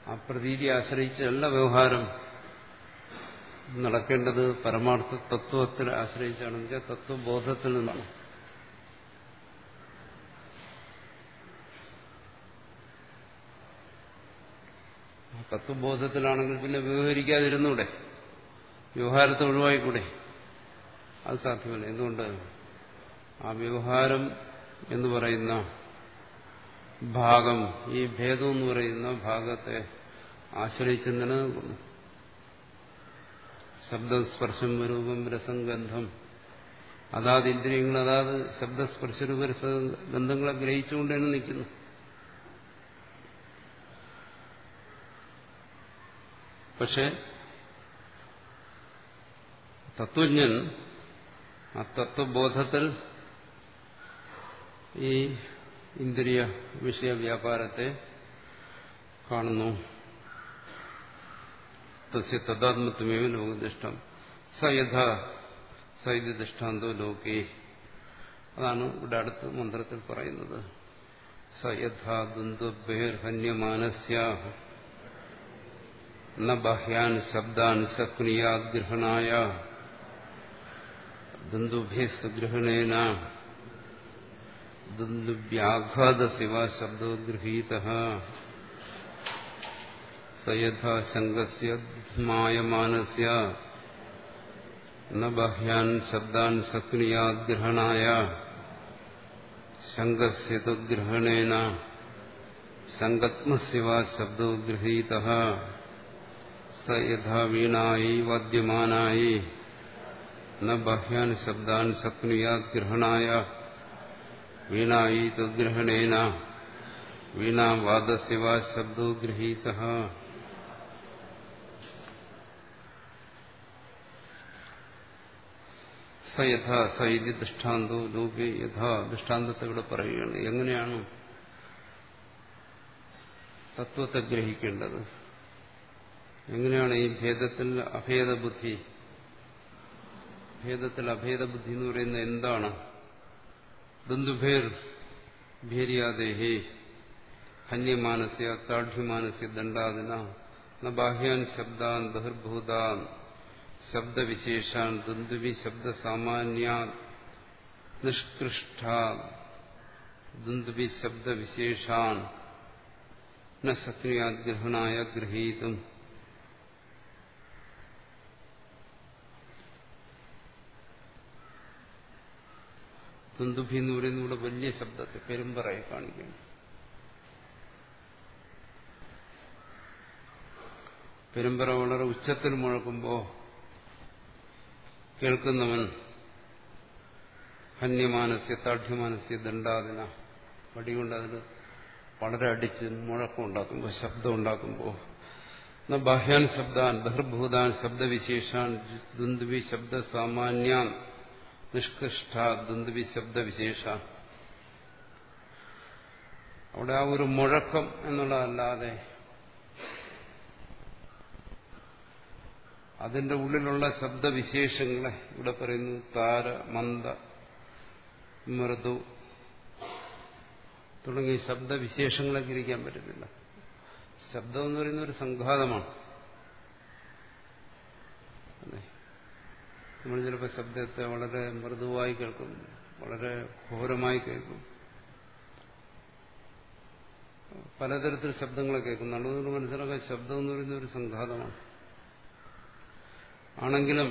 ആ പ്രതീതി ആശ്രയിച്ചല്ല വ്യവഹാരം നടക്കേണ്ടത്. പരമാർത്ഥ തത്വത്തിൽ ആശ്രയിച്ചാണെന്ന് വെച്ചാൽ തത്വബോധത്തിൽ നിന്നാണ്. തത്വബോധത്തിലാണെങ്കിൽ പിന്നെ വ്യവഹരിക്കാതിരുന്നൂടെ, വ്യവഹാരത്തെ ഒഴിവായിക്കൂടെ? അത് സാധ്യമല്ല. എന്തുകൊണ്ട്? ആ വ്യവഹാരം എന്ന് പറയുന്ന ഭാഗം, ഈ ഭേദം എന്ന് പറയുന്ന ഭാഗത്തെ ആശ്രയിച്ച് നിലനിൽക്കുന്നു. ശബ്ദം, സ്പർശം, രൂപം, രസം, ഗന്ധം, അതാത് ഇന്ദ്രിയങ്ങൾ അതാത് ശബ്ദസ്പർശരൂപ രസഗന്ധങ്ങളെ ഗ്രഹിച്ചുകൊണ്ട് തന്നെ നിൽക്കുന്നു. പക്ഷെ തത്വജ്ഞൻ ആ തത്വബോധത്തിൽ ഈ ഇന്ദ്രിയ വിഷയ വ്യാപാരത്തെ കാണുന്നു. തസ്യ തദാത്മത്വമേവ ലോകദിഷ്ടം സയഥ സൈതി ദൃഷ്ടാന്തോ ലോകേ. അതാണ് ഇവിടെ അടുത്ത മന്ത്രത്തിൽ പറയുന്നത്. സയഥാ ദ്വന്ദ്വബഹിർഹന്യമാനസ്യ ന ബാഹ്യാൻ ശബ്ദാൻ സക്രിയാദ് ഗ്രഹണായ ദ്വന്ദ്വഭേസ്തു ഗ്രഹണേന ദ്വന്ദ്വ്യാഘാതസിവ ശബ്ദോ ഗൃഹീതഃ സയഥാ ശങ്കസ്യ ധ്മായമാനസ്യ ന ബാഹ്യാൻ ശബ്ദാൻ സക്രിയാദ് ഗ്രഹണായ ശങ്കസ്യ ഗ്രഹണേന സംഗത്മസ്യ ശബ്ദോ ഗൃഹീതഃ സയഥാ വീണായി വാദ്യമാനായി ന ബാഹ്യാൻ ശബ്ദാൻ സക്രിയാദ് ഗ്രഹണായ വീണായി തദ്ഗ്രഹണേന വീണാവാദസ്യ ശബ്ദോ ഗൃഹീതഃ. യഥാ സൈതി ദൃഷ്ടാന്തോ ലോകേ. യഥാ ദൃഷ്ടാന്തത്തെ ഇവിടെ പറയുകയാണ്. എങ്ങനെയാണ് തത്വത്തെ ഗ്രഹിക്കേണ്ടത്, എങ്ങനെയാണ് ഈ ഭേദത്തിൽ അഭേദബുദ്ധി, ഭേദത്തിൽ അഭേദബുദ്ധി എന്ന് പറയുന്നത് എന്താണ്? ദന്തുഭേർ ഭേര്യാദേഹേ ഹന്യമാനസ്യ താഢ്യമാനസ്യ ദണ്ഡാദിന ന ബാഹ്യാൻ ശബ്ദാൻ ബഹിർഭൂതാൻ ശബ്ദവിശേഷാൻ ദന്തുവി ശബ്ദസാമാന്യാൻ നിഷ്കൃഷ്ടാൻ ദന്തുവി ശബ്ദവിശേഷാൻ ന സക്രിയാദ് ഗ്രഹണായ ഗൃഹീതും. ദന്തുഭി എന്ന് പറയുന്ന ഇവിടെ വലിയ ശബ്ദത്തെ പെരുമ്പറയെ കാണിക്കുന്നു. പെരുമ്പറ വളരെ ഉച്ചത്തിൽ മുഴക്കുമ്പോൾ കേൾക്കുന്നവൻ ഹന്യമാനസ്യ താഢ്യമാനസ്യ ദണ്ഡാദിന വടികൊണ്ട് അതിന് വളരെ അടിച്ച് മുഴക്കം ഉണ്ടാക്കുമ്പോൾ, ശബ്ദം ഉണ്ടാക്കുമ്പോൾ ന ബാഹ്യാൻ ശബ്ദാൻ ബഹിർഭൂതാൻ ശബ്ദവിശേഷാൻ ദുന്ദുവി ശബ്ദസാമാന്യാൻ നിഷ്കൃഷ്ട ദുന്ദുവി ശബ്ദവിശേഷ. അവിടെ ആ ഒരു മുഴക്കം എന്നുള്ളതല്ലാതെ അതിന്റെ ഉള്ളിലുള്ള ശബ്ദവിശേഷങ്ങളെ ഇവിടെ പറയുന്നു. താര, മന്ദ, മൃദു തുടങ്ങിയ ശബ്ദവിശേഷങ്ങളെ ഗ്രഹിക്കാൻ പറ്റത്തില്ല. ശബ്ദം എന്ന് പറയുന്ന ഒരു സംഘാതമാണ്. നമ്മൾ ചിലപ്പോൾ ശബ്ദത്തെ വളരെ മൃദുവായി കേൾക്കും, വളരെ ഘോരമായി കേൾക്കും, പലതരത്തിൽ ശബ്ദങ്ങളെ കേൾക്കും. അതുകൊണ്ട് മനസ്സിലാക്കാൻ ശബ്ദം എന്ന് പറയുന്ന ഒരു സംഘാതമാണ്. ആണെങ്കിലും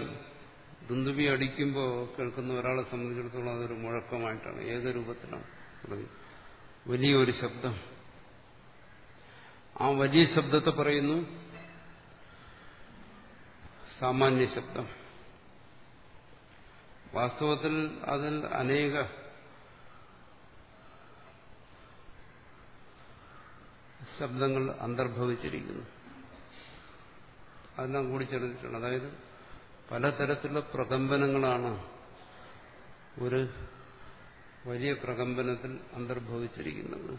ദുന്ദുബി അടിക്കുമ്പോൾ കേൾക്കുന്ന ഒരാളെ സംബന്ധിച്ചിടത്തോളം അതൊരു മുഴക്കമായിട്ടാണ്, ഏകരൂപത്തിലാണ്. വലിയൊരു ശബ്ദം. ആ വലിയ ശബ്ദത്തെ പറയുന്നു സാമാന്യ ശബ്ദം. വാസ്തവത്തിൽ അതിൽ അനേക ശബ്ദങ്ങൾ അന്തർഭവിച്ചിരിക്കുന്നു. അതെല്ലാം കൂടി ചേർന്നിട്ടാണ്. അതായത് പലതരത്തിലുള്ള പ്രകമ്പനങ്ങളാണ് ഒരു വലിയ പ്രകമ്പനത്തിൽ അന്തർഭവിച്ചിരിക്കുന്നത്.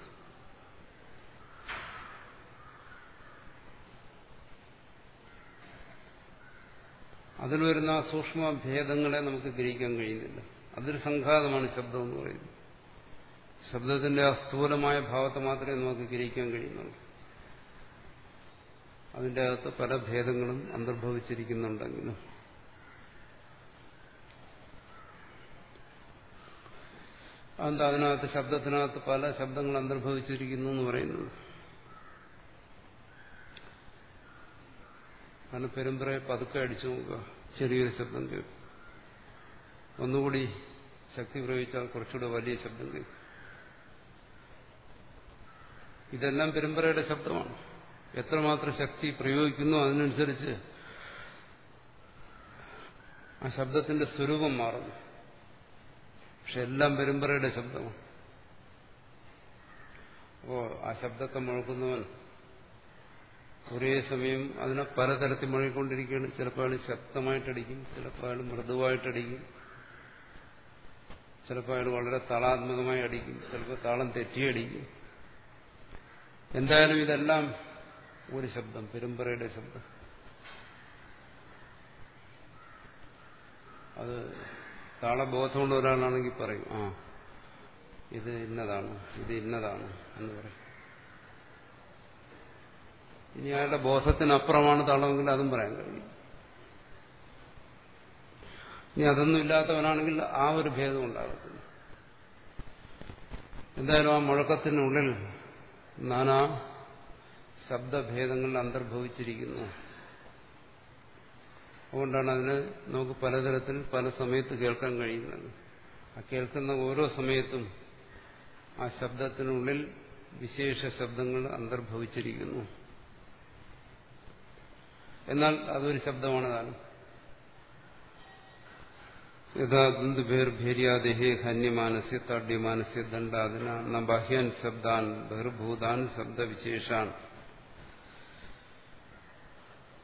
അതിൽ വരുന്ന സൂക്ഷ്മ ഭേദങ്ങളെ നമുക്ക് ഗ്രഹിക്കാൻ കഴിയുന്നില്ല. അതൊരു സംഘാതമാണ് ശബ്ദം എന്ന് പറയുന്നത്. ശബ്ദത്തിന്റെ ആ സ്ഥൂലമായ ഭാവത്തെ മാത്രമേ നമുക്ക് ഗ്രഹിക്കാൻ കഴിയുന്നുള്ളൂ. അതിൻ്റെ അകത്ത് പല ഭേദങ്ങളും അന്തർഭവിച്ചിരിക്കുന്നുണ്ടെങ്കിലും അതെന്താ അതിനകത്ത് ശബ്ദത്തിനകത്ത് പല ശബ്ദങ്ങൾ അന്തർഭവിച്ചിരിക്കുന്നു എന്ന് പറയുന്നത്? കാരണം പെരുമ്പറയെ പതുക്കെ അടിച്ചു നോക്കുക, ചെറിയൊരു ശബ്ദം കേൾക്കും. ഒന്നുകൂടി ശക്തി പ്രയോഗിച്ചാൽ കുറച്ചുകൂടെ വലിയ ശബ്ദം കേൾക്കും. ഇതെല്ലാം പെരുമ്പറയുടെ ശബ്ദമാണ്. എത്രമാത്രം ശക്തി പ്രയോഗിക്കുന്നു അതിനനുസരിച്ച് ആ ശബ്ദത്തിന്റെ സ്വരൂപം മാറുന്നു. പക്ഷെ എല്ലാം പെരുമ്പറയുടെ ശബ്ദമാണ്. അപ്പോ ആ ശബ്ദത്തെ മുഴക്കുന്നവൻ ഒരേ സമയം അതിനെ പലതരത്തിൽ മുഴക്കൊണ്ടിരിക്കുകയാണ്. ചിലപ്പോൾ അയാൾ ശക്തമായിട്ടടിക്കും, ചിലപ്പോൾ അയാൾ മൃദുവായിട്ടടിക്കും, ചിലപ്പോൾ അയാൾ വളരെ താളാത്മകമായി അടിക്കും, ചിലപ്പോൾ താളം തെറ്റിയടിക്കും. എന്തായാലും ഇതെല്ലാം ഒരു ശബ്ദം, പെരുമ്പറയുടെ ശബ്ദം. അത് താളബോധമുള്ള ഒരാളാണെങ്കിൽ പറയും, ആ ഇത് ഇന്നതാണ്, ഇത് ഇന്നതാണ് എന്ന് പറയും. ഇനി അയാളുടെ ബോധത്തിനപ്പുറമാണ് താളമെങ്കിൽ അതും പറയാൻ കഴിയും. ഇനി അതൊന്നും ഇല്ലാത്തവനാണെങ്കിൽ ആ ഒരു ഭേദം ഉണ്ടാകത്തില്ല. എന്തായാലും ആ മുഴക്കത്തിനുള്ളിൽ നാനാ ശബ്ദഭേദങ്ങൾ അന്തർഭവിച്ചിരിക്കുന്നു. അതുകൊണ്ടാണ് അതിന് നമുക്ക് പലതരത്തിൽ പല സമയത്ത് കേൾക്കാൻ കഴിയുന്നത്. ആ കേൾക്കുന്ന ഓരോ സമയത്തും ആ ശബ്ദത്തിനുള്ളിൽ വിശേഷ ശബ്ദങ്ങൾ അന്തർഭവിച്ചിരിക്കുന്നു. എന്നാൽ അതൊരു ശബ്ദമാണ് താനും. യഥാ ദുന്ദുഭേർഭേര്യാദേഹേ ഹന്യമാനസ്യ താഡ്യമാനസ്യ ദണ്ഡാദിന ന ബാഹ്യാൻ ശബ്ദാൻ ബഹിർഭൂതാൻ ശബ്ദവിശേഷാൻ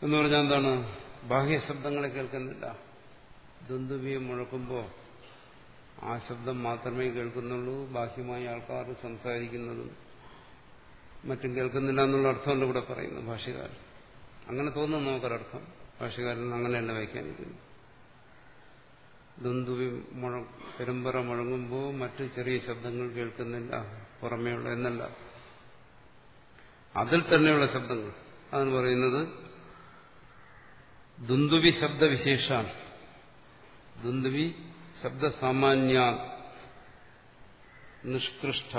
എന്ന് പറഞ്ഞാൽ എന്താണ്? ബാഹ്യ ശബ്ദങ്ങളെ കേൾക്കുന്നില്ല. ദുന്ദുഭിയെ മുഴക്കുമ്പോൾ ആ ശബ്ദം മാത്രമേ കേൾക്കുന്നുള്ളൂ. ബാഹ്യമായി ആൾക്കാർ സംസാരിക്കുന്നതും മറ്റും കേൾക്കുന്നില്ല എന്നുള്ള അർത്ഥമല്ല ഇവിടെ പറയുന്നു ഭാഷ്യകാരൻ. അങ്ങനെ തോന്നുന്നു നമുക്കൊരർത്ഥം. ഭാഷ്യകാരൻ അങ്ങനെയല്ല വ്യാഖ്യാനിക്കുന്നു. ദുന്ദുഭി പെരുമ്പറ മുഴങ്ങുമ്പോൾ മറ്റു ചെറിയ ശബ്ദങ്ങൾ കേൾക്കുന്നില്ല, പുറമേയുള്ള എന്നല്ല, അതിൽ തന്നെയുള്ള ശബ്ദങ്ങൾ. അതെന്ന് പറയുന്നത് ദുന്ദുഭി ശബ്ദവിശേഷാൻ. ദുന്ദുഭി ശബ്ദസാമാന്യ നിഷ്കൃഷ്ട.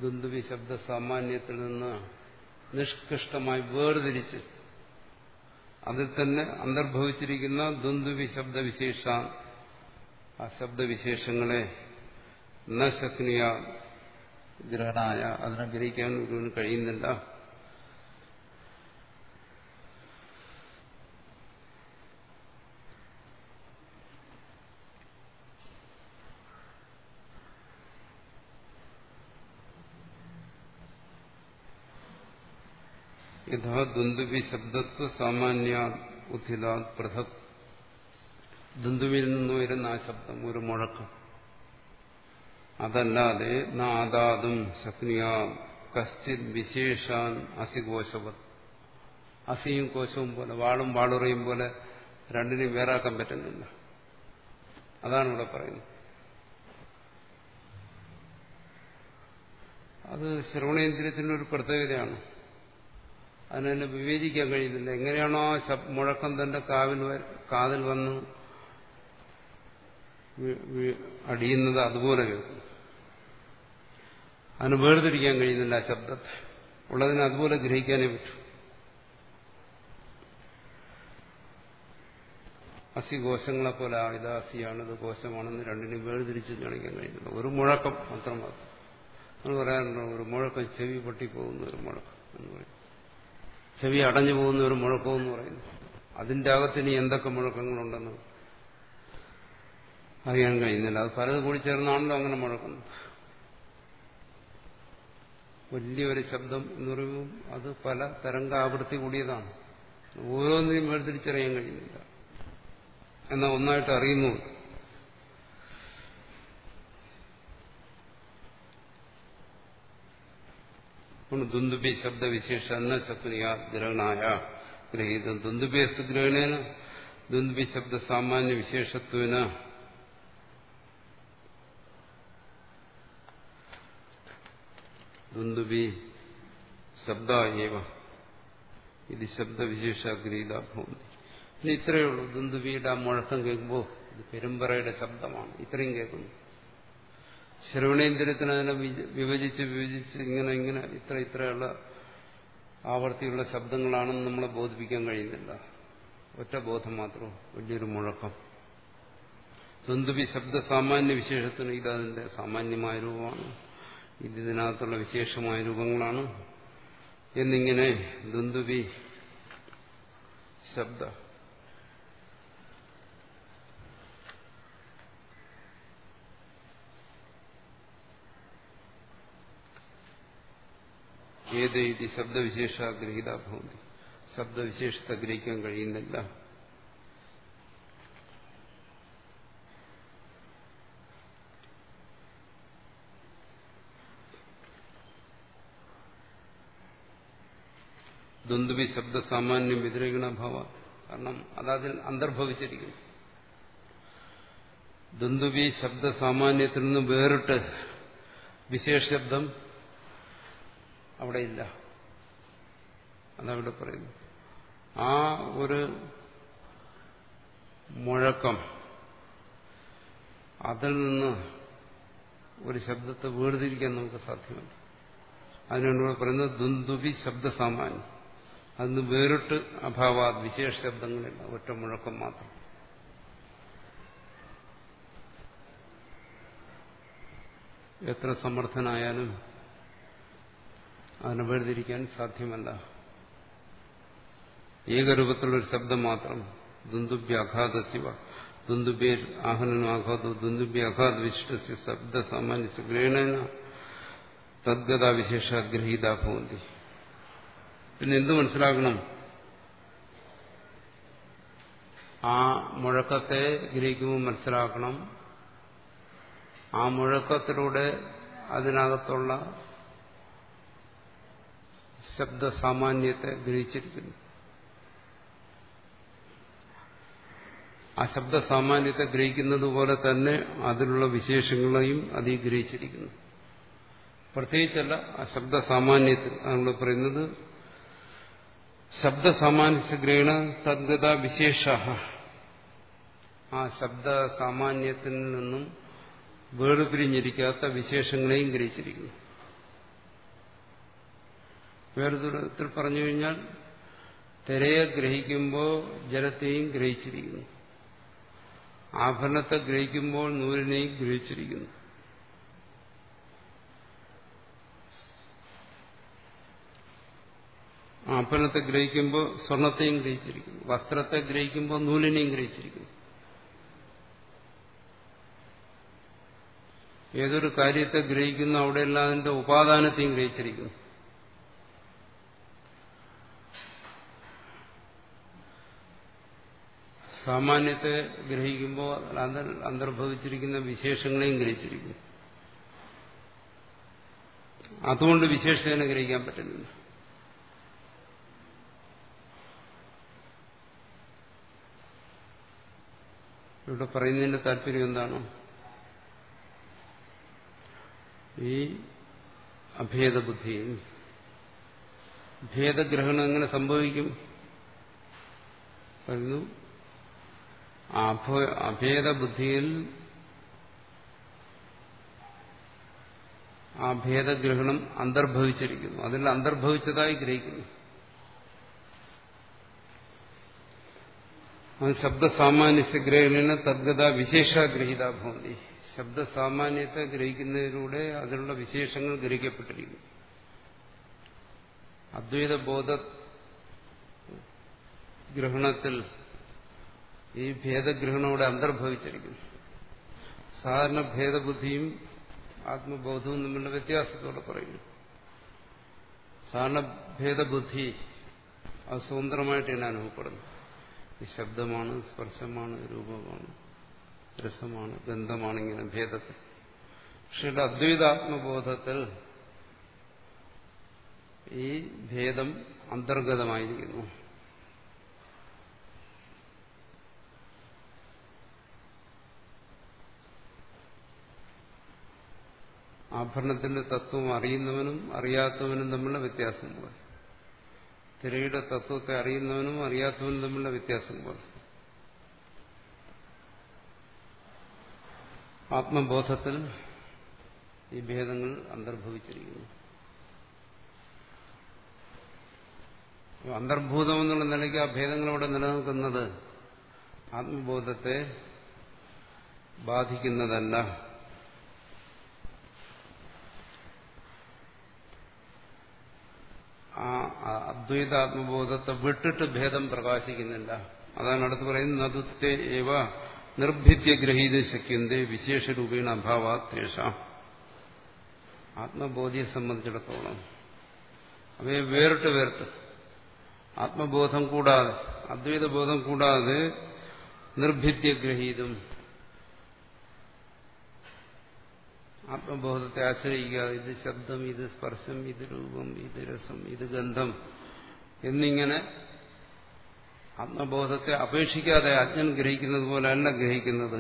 ദുന്ദുഭി ശബ്ദസാമാന്യത്തിൽ നിന്ന് നിഷ്കൃഷ്ടമായി വേർതിരിച്ച് അതിൽ തന്നെ അന്തർഭവിച്ചിരിക്കുന്ന ദുന്ദുഭി ശബ്ദവിശേഷ, ആ ശബ്ദവിശേഷങ്ങളെ ന ശക്നിയ ഗ്രഹണായ, അതിനെ ഗ്രഹിക്കാൻ ഗുരുവിന് കഴിയുന്നില്ല. യഥാ ദുന്ദുഭി ശബ്ദത്വ സാമാന്യ ഉദ്ധിലാത് പൃഥക്. ദുന്ദുവിൽ നിന്ന് വരുന്ന ആ ശബ്ദം, ഒരു മുഴക്കം, അതല്ലാതെ നാദാതും ശക്നിയ കശ്ചിത് വിശേഷാൻ അസികോശവത്. അസിയും കോശവും പോലെ, വാളും വാളുറയും പോലെ രണ്ടിനെയും വേറാക്കാൻ പറ്റുന്നില്ല. അതാണ് ഇവിടെ പറയുന്നത്. അത് ശ്രവണേന്ദ്രിയത്തിന്റെ ഒരു പ്രത്യേകതയാണ്. അതിനെ വിവേചിക്കാൻ കഴിയുന്നില്ല. എങ്ങനെയാണോ ആ മുഴക്കം തന്റെ കാതിൽ വന്ന് അടിയുന്നത് അതുപോലെ കേൾക്കും. അതിന് വേർതിരിക്കാൻ കഴിയുന്നില്ല. ആ ശബ്ദത്തെ ഉള്ളതിനെ അതുപോലെ ഗ്രഹിക്കാനേ പറ്റൂ. അസി കോശങ്ങളെ പോലെ ഇത് അസിയാണിത് കോശമാണെന്ന് രണ്ടിനും വേർതിരിച്ച് കാണിക്കാൻ കഴിയുന്നില്ല. ഒരു മുഴക്കം മാത്രം എന്ന് പറയാറുണ്ടോ? ഒരു മുഴക്കം ചെവി പൊട്ടിപ്പോകുന്ന ഒരു മുഴക്കം എന്ന് പറയും. ചെവി അടഞ്ഞു പോകുന്ന ഒരു മുഴക്കമെന്ന് പറയുന്നു. അതിന്റെ അകത്തിന് എന്തൊക്കെ മുഴക്കങ്ങളുണ്ടെന്ന് അറിയാൻ കഴിയുന്നില്ല. അത് പലത് കൂടി ചേർന്നാണല്ലോ അങ്ങനെ മുഴക്കുന്നത്. വലിയൊരു ശബ്ദം എന്ന് പറയുമ്പോൾ അത് പല തരംഗാവൃത്തി കൂടിയതാണ്. ഓരോന്നിനും വേർതിരിച്ചറിയാൻ കഴിയുന്നില്ല. എന്നാൽ ഒന്നായിട്ട് അറിയുന്നു. ദുന്ദുഭി ശബ്ദവിശേഷ ശക്നിയ ഗ്രഹണായ ഗ്രഹീതം. ദുന്ദുഭിയസ്തു ഗ്രഹണേന ദുന്ദുഭി ശബ്ദ സാമാന്യ വിശേഷത്വേന ദുന്ദുഭി ശബ്ദ ഏവ ഇത് ശബ്ദവിശേഷ ഗ്രഹീത ഭവന്തി. ഇനി ഇത്രയേ ഉള്ളൂ. ദുന്ദുഭിയുടെ ആ മുഴക്കം കേൾക്കുമ്പോൾ ഇത് പെരുമ്പറയുടെ ശബ്ദമാണ്. ഇത്രയും കേൾക്കുന്നു. ശ്രവണേന്ദ്രിയത്തിന് അതിനെ വിഭജിച്ച് ഇങ്ങനെ ഇത്രയുള്ള ആവർത്തിയുള്ള ശബ്ദങ്ങളാണെന്ന് നമ്മളെ ബോധിപ്പിക്കാൻ കഴിയുന്നില്ല. ഒറ്റ ബോധം മാത്രം, വലിയൊരു മുഴക്കം. ദുന്ദുബി ശബ്ദ സാമാന്യ വിശേഷത്തിന് ഇതതിന്റെ സാമാന്യമായ രൂപമാണ്, ഇതിനകത്തുള്ള വിശേഷമായ രൂപങ്ങളാണ് എന്നിങ്ങനെ ദുന്ദുബി ശബ്ദ ഏത് ശബ്ദവിശേഷാഗ്രഹീത ഭവന്തി, ശബ്ദവിശേഷത്തെ ഗ്രഹിക്കാൻ കഴിയുന്നില്ല. ദുന്ദുബി ശബ്ദ സാമാന്യം വ്യതിരേകണ ഭാവ, കാരണം അതതിൽ അന്തർഭവിച്ചിരിക്കുന്നു. ദുന്ദുബി ശബ്ദ സാമാന്യത്തിൽ നിന്ന് വേറിട്ട് വിശേഷ ശബ്ദം അവിടെ ഇല്ല. അതവിടെ പറയുന്നു. ആ ഒരു മുഴക്കം, അതിൽ നിന്ന് ഒരു ശബ്ദത്തെ വേർതിരിക്കാൻ നമുക്ക് സാധ്യമല്ല. അതിനാണ് ഇവിടെ പറയുന്നത് ദുന്ദുബി ശബ്ദ സാമാന്യം. അതിന് വേറിട്ട് അഭാവാ വിശേഷ ശബ്ദങ്ങളില്ല, ഒറ്റ മുഴക്കം മാത്രം. എത്ര സമർത്ഥനായാലും അതിനെ വേർതിരിക്കാൻ സാധ്യമല്ല. ഏകരൂപത്തിലുള്ളൊരു ശബ്ദം മാത്രം. ദുന്ദുഭ്യാഘാത ശിവ ദുന്ദുബേർ ആഹനനും ആഘാതോ ദുന്ദുഭ്യ അഘാത വിശിഷ്ട ശബ്ദ സാമാന്യ ഗ്രഹണേന തദ്ഗത വിശേഷ ഗ്രഹീത ഭവന്തി. പിന്നെ എന്ത് മനസ്സിലാക്കണം? ആ മുഴക്കത്തെ ഗ്രഹിക്കുമ്പോൾ മനസ്സിലാക്കണം, ആ മുഴക്കത്തിലൂടെ അതിനകത്തുള്ള ശബ്ദ സാമാന്യത്തെ ഗ്രഹിച്ചിരിക്കുന്നു. ആ ശബ്ദ സാമാന്യത്തെ ഗ്രഹിക്കുന്നത് പോലെ തന്നെ അതിലുള്ള വിശേഷങ്ങളെയും അതിൽ ഗ്രഹിച്ചിരിക്കുന്നു. പ്രത്യേകിച്ചല്ല, ആ ശബ്ദ സാമാന്യത്തിൽ നമ്മൾ പറയുന്നത് ശബ്ദ സാമാന്യ ഗ്രഹണ തദ്ഗത വിശേഷ. ആ ശബ്ദ സാമാന്യത്തിൽ നിന്നും വേർപിരിഞ്ഞിരിക്കാത്ത വിശേഷങ്ങളെയും ഗ്രഹിച്ചിരിക്കുന്നു. വേറെ ദൂരത്തിൽ പറഞ്ഞു കഴിഞ്ഞാൽ തിരയെ ഗ്രഹിക്കുമ്പോൾ ജലത്തെയും ഗ്രഹിച്ചിരിക്കുന്നു, ആഭരണത്തെ ഗ്രഹിക്കുമ്പോൾ നൂലിനെയും ഗ്രഹിച്ചിരിക്കുന്നു. ആഭരണത്തെ ഗ്രഹിക്കുമ്പോൾ സ്വർണത്തെയും ഗ്രഹിച്ചിരിക്കുന്നു, വസ്ത്രത്തെ ഗ്രഹിക്കുമ്പോൾ നൂലിനെയും ഗ്രഹിച്ചിരിക്കുന്നു. ഏതൊരു കാര്യത്തെ ഗ്രഹിക്കുന്നു അവിടെയെല്ലാം അതിന്റെ ഉപാദാനത്തെയും ഗ്രഹിച്ചിരിക്കുന്നു. സാമാന്യത്തെ ഗ്രഹിക്കുമ്പോൾ അതിൽ അന്തർഭവിച്ചിരിക്കുന്ന വിശേഷങ്ങളെയും ഗ്രഹിച്ചിരിക്കുന്നു. അതുകൊണ്ട് വിശേഷത്തിനെ ഗ്രഹിക്കാൻ പറ്റുന്നില്ല. ഇവിടെ പറയുന്നതിന്റെ താല്പര്യം എന്താണ്? ഈ അഭേദബുദ്ധിയിൽ ഭേദഗ്രഹണം എങ്ങനെ സംഭവിക്കും? പറയുന്നു, അഭേദബുദ്ധിയിൽ ആ ഭേദഗ്രഹണം അന്തർഭവിച്ചിരിക്കുന്നു, അതിൽ അന്തർഭവിച്ചതായി ഗ്രഹിക്കുന്നു. ശബ്ദസാമാന്യ ഗ്രഹണ തദ്ഗത വിശേഷഗ്രഹീത ഭവന്തി. ശബ്ദസാമാന്യത്തെ ഗ്രഹിക്കുന്നതിലൂടെ അതിലുള്ള വിശേഷങ്ങൾ ഗ്രഹിക്കപ്പെട്ടിരിക്കുന്നു. അദ്വൈത ബോധ ഗ്രഹണത്തിൽ ഈ ഭേദഗ്രഹണോടെ അന്തർഭവിച്ചിരിക്കുന്നു. സാധാരണ ഭേദബുദ്ധിയും ആത്മബോധവും തമ്മിലുള്ള വ്യത്യാസത്തോടെ പറയുന്നു. സാധാരണ ഭേദബുദ്ധി അത് സ്വതന്ത്രമായിട്ട് തന്നെ അനുഭവപ്പെടുന്നു. ഈ ശബ്ദമാണ്, സ്പർശമാണ്, രൂപമാണ്, രസമാണ്, ഗന്ധമാണ്, ഇങ്ങനെ ഭേദത്തിൽ. പക്ഷേ അദ്വൈതാത്മബോധത്തിൽ ഈ ഭേദം അന്തർഗതമായിരിക്കുന്നു. ആഭരണത്തിന്റെ തത്വം അറിയുന്നവനും അറിയാത്തവനും തമ്മിലുള്ള വ്യത്യാസം പോലെ, തിരയുടെ തത്വത്തെ അറിയുന്നവനും അറിയാത്തവനും തമ്മിലുള്ള വ്യത്യാസം പോലെ ആത്മബോധത്തിൽ ഈ ഭേദങ്ങൾ അന്തർഭവിച്ചിരിക്കുന്നു. അന്തർഭൂതം എന്നുള്ള നിലയ്ക്ക് ആ ഭേദങ്ങളോടെ നിലനിൽക്കുന്നത് ആത്മബോധത്തെ ബാധിക്കുന്നതല്ല. ആ അദ്വൈത ആത്മബോധത്തെ വിട്ടിട്ട് ഭേദം പ്രകാശിക്കുന്നില്ല. അതാണ് അടുത്ത് പറയുന്നത്, നതുത്തെ ഏവ നിർഭിദ്യ ഗ്രഹീത ശക്യന്തേ വിശേഷരൂപേണ അഭാവാത്തേഷ. ആത്മബോധിയെ സംബന്ധിച്ചിടത്തോളം അവയെ വേറിട്ട് ആത്മബോധം കൂടാതെ, അദ്വൈതബോധം കൂടാതെ നിർഭിദ്യ ഗ്രഹീതം, ആത്മബോധത്തെ ആശ്രയിക്കാതെ ഇത് ശബ്ദം, ഇത് സ്പർശം, ഇത് രൂപം, ഇത് രസം, ഇത് ഗന്ധം എന്നിങ്ങനെ ആത്മബോധത്തെ അപേക്ഷിക്കാതെ അജ്ഞൻ ഗ്രഹിക്കുന്നത് പോലെ അല്ല ഗ്രഹിക്കുന്നത്.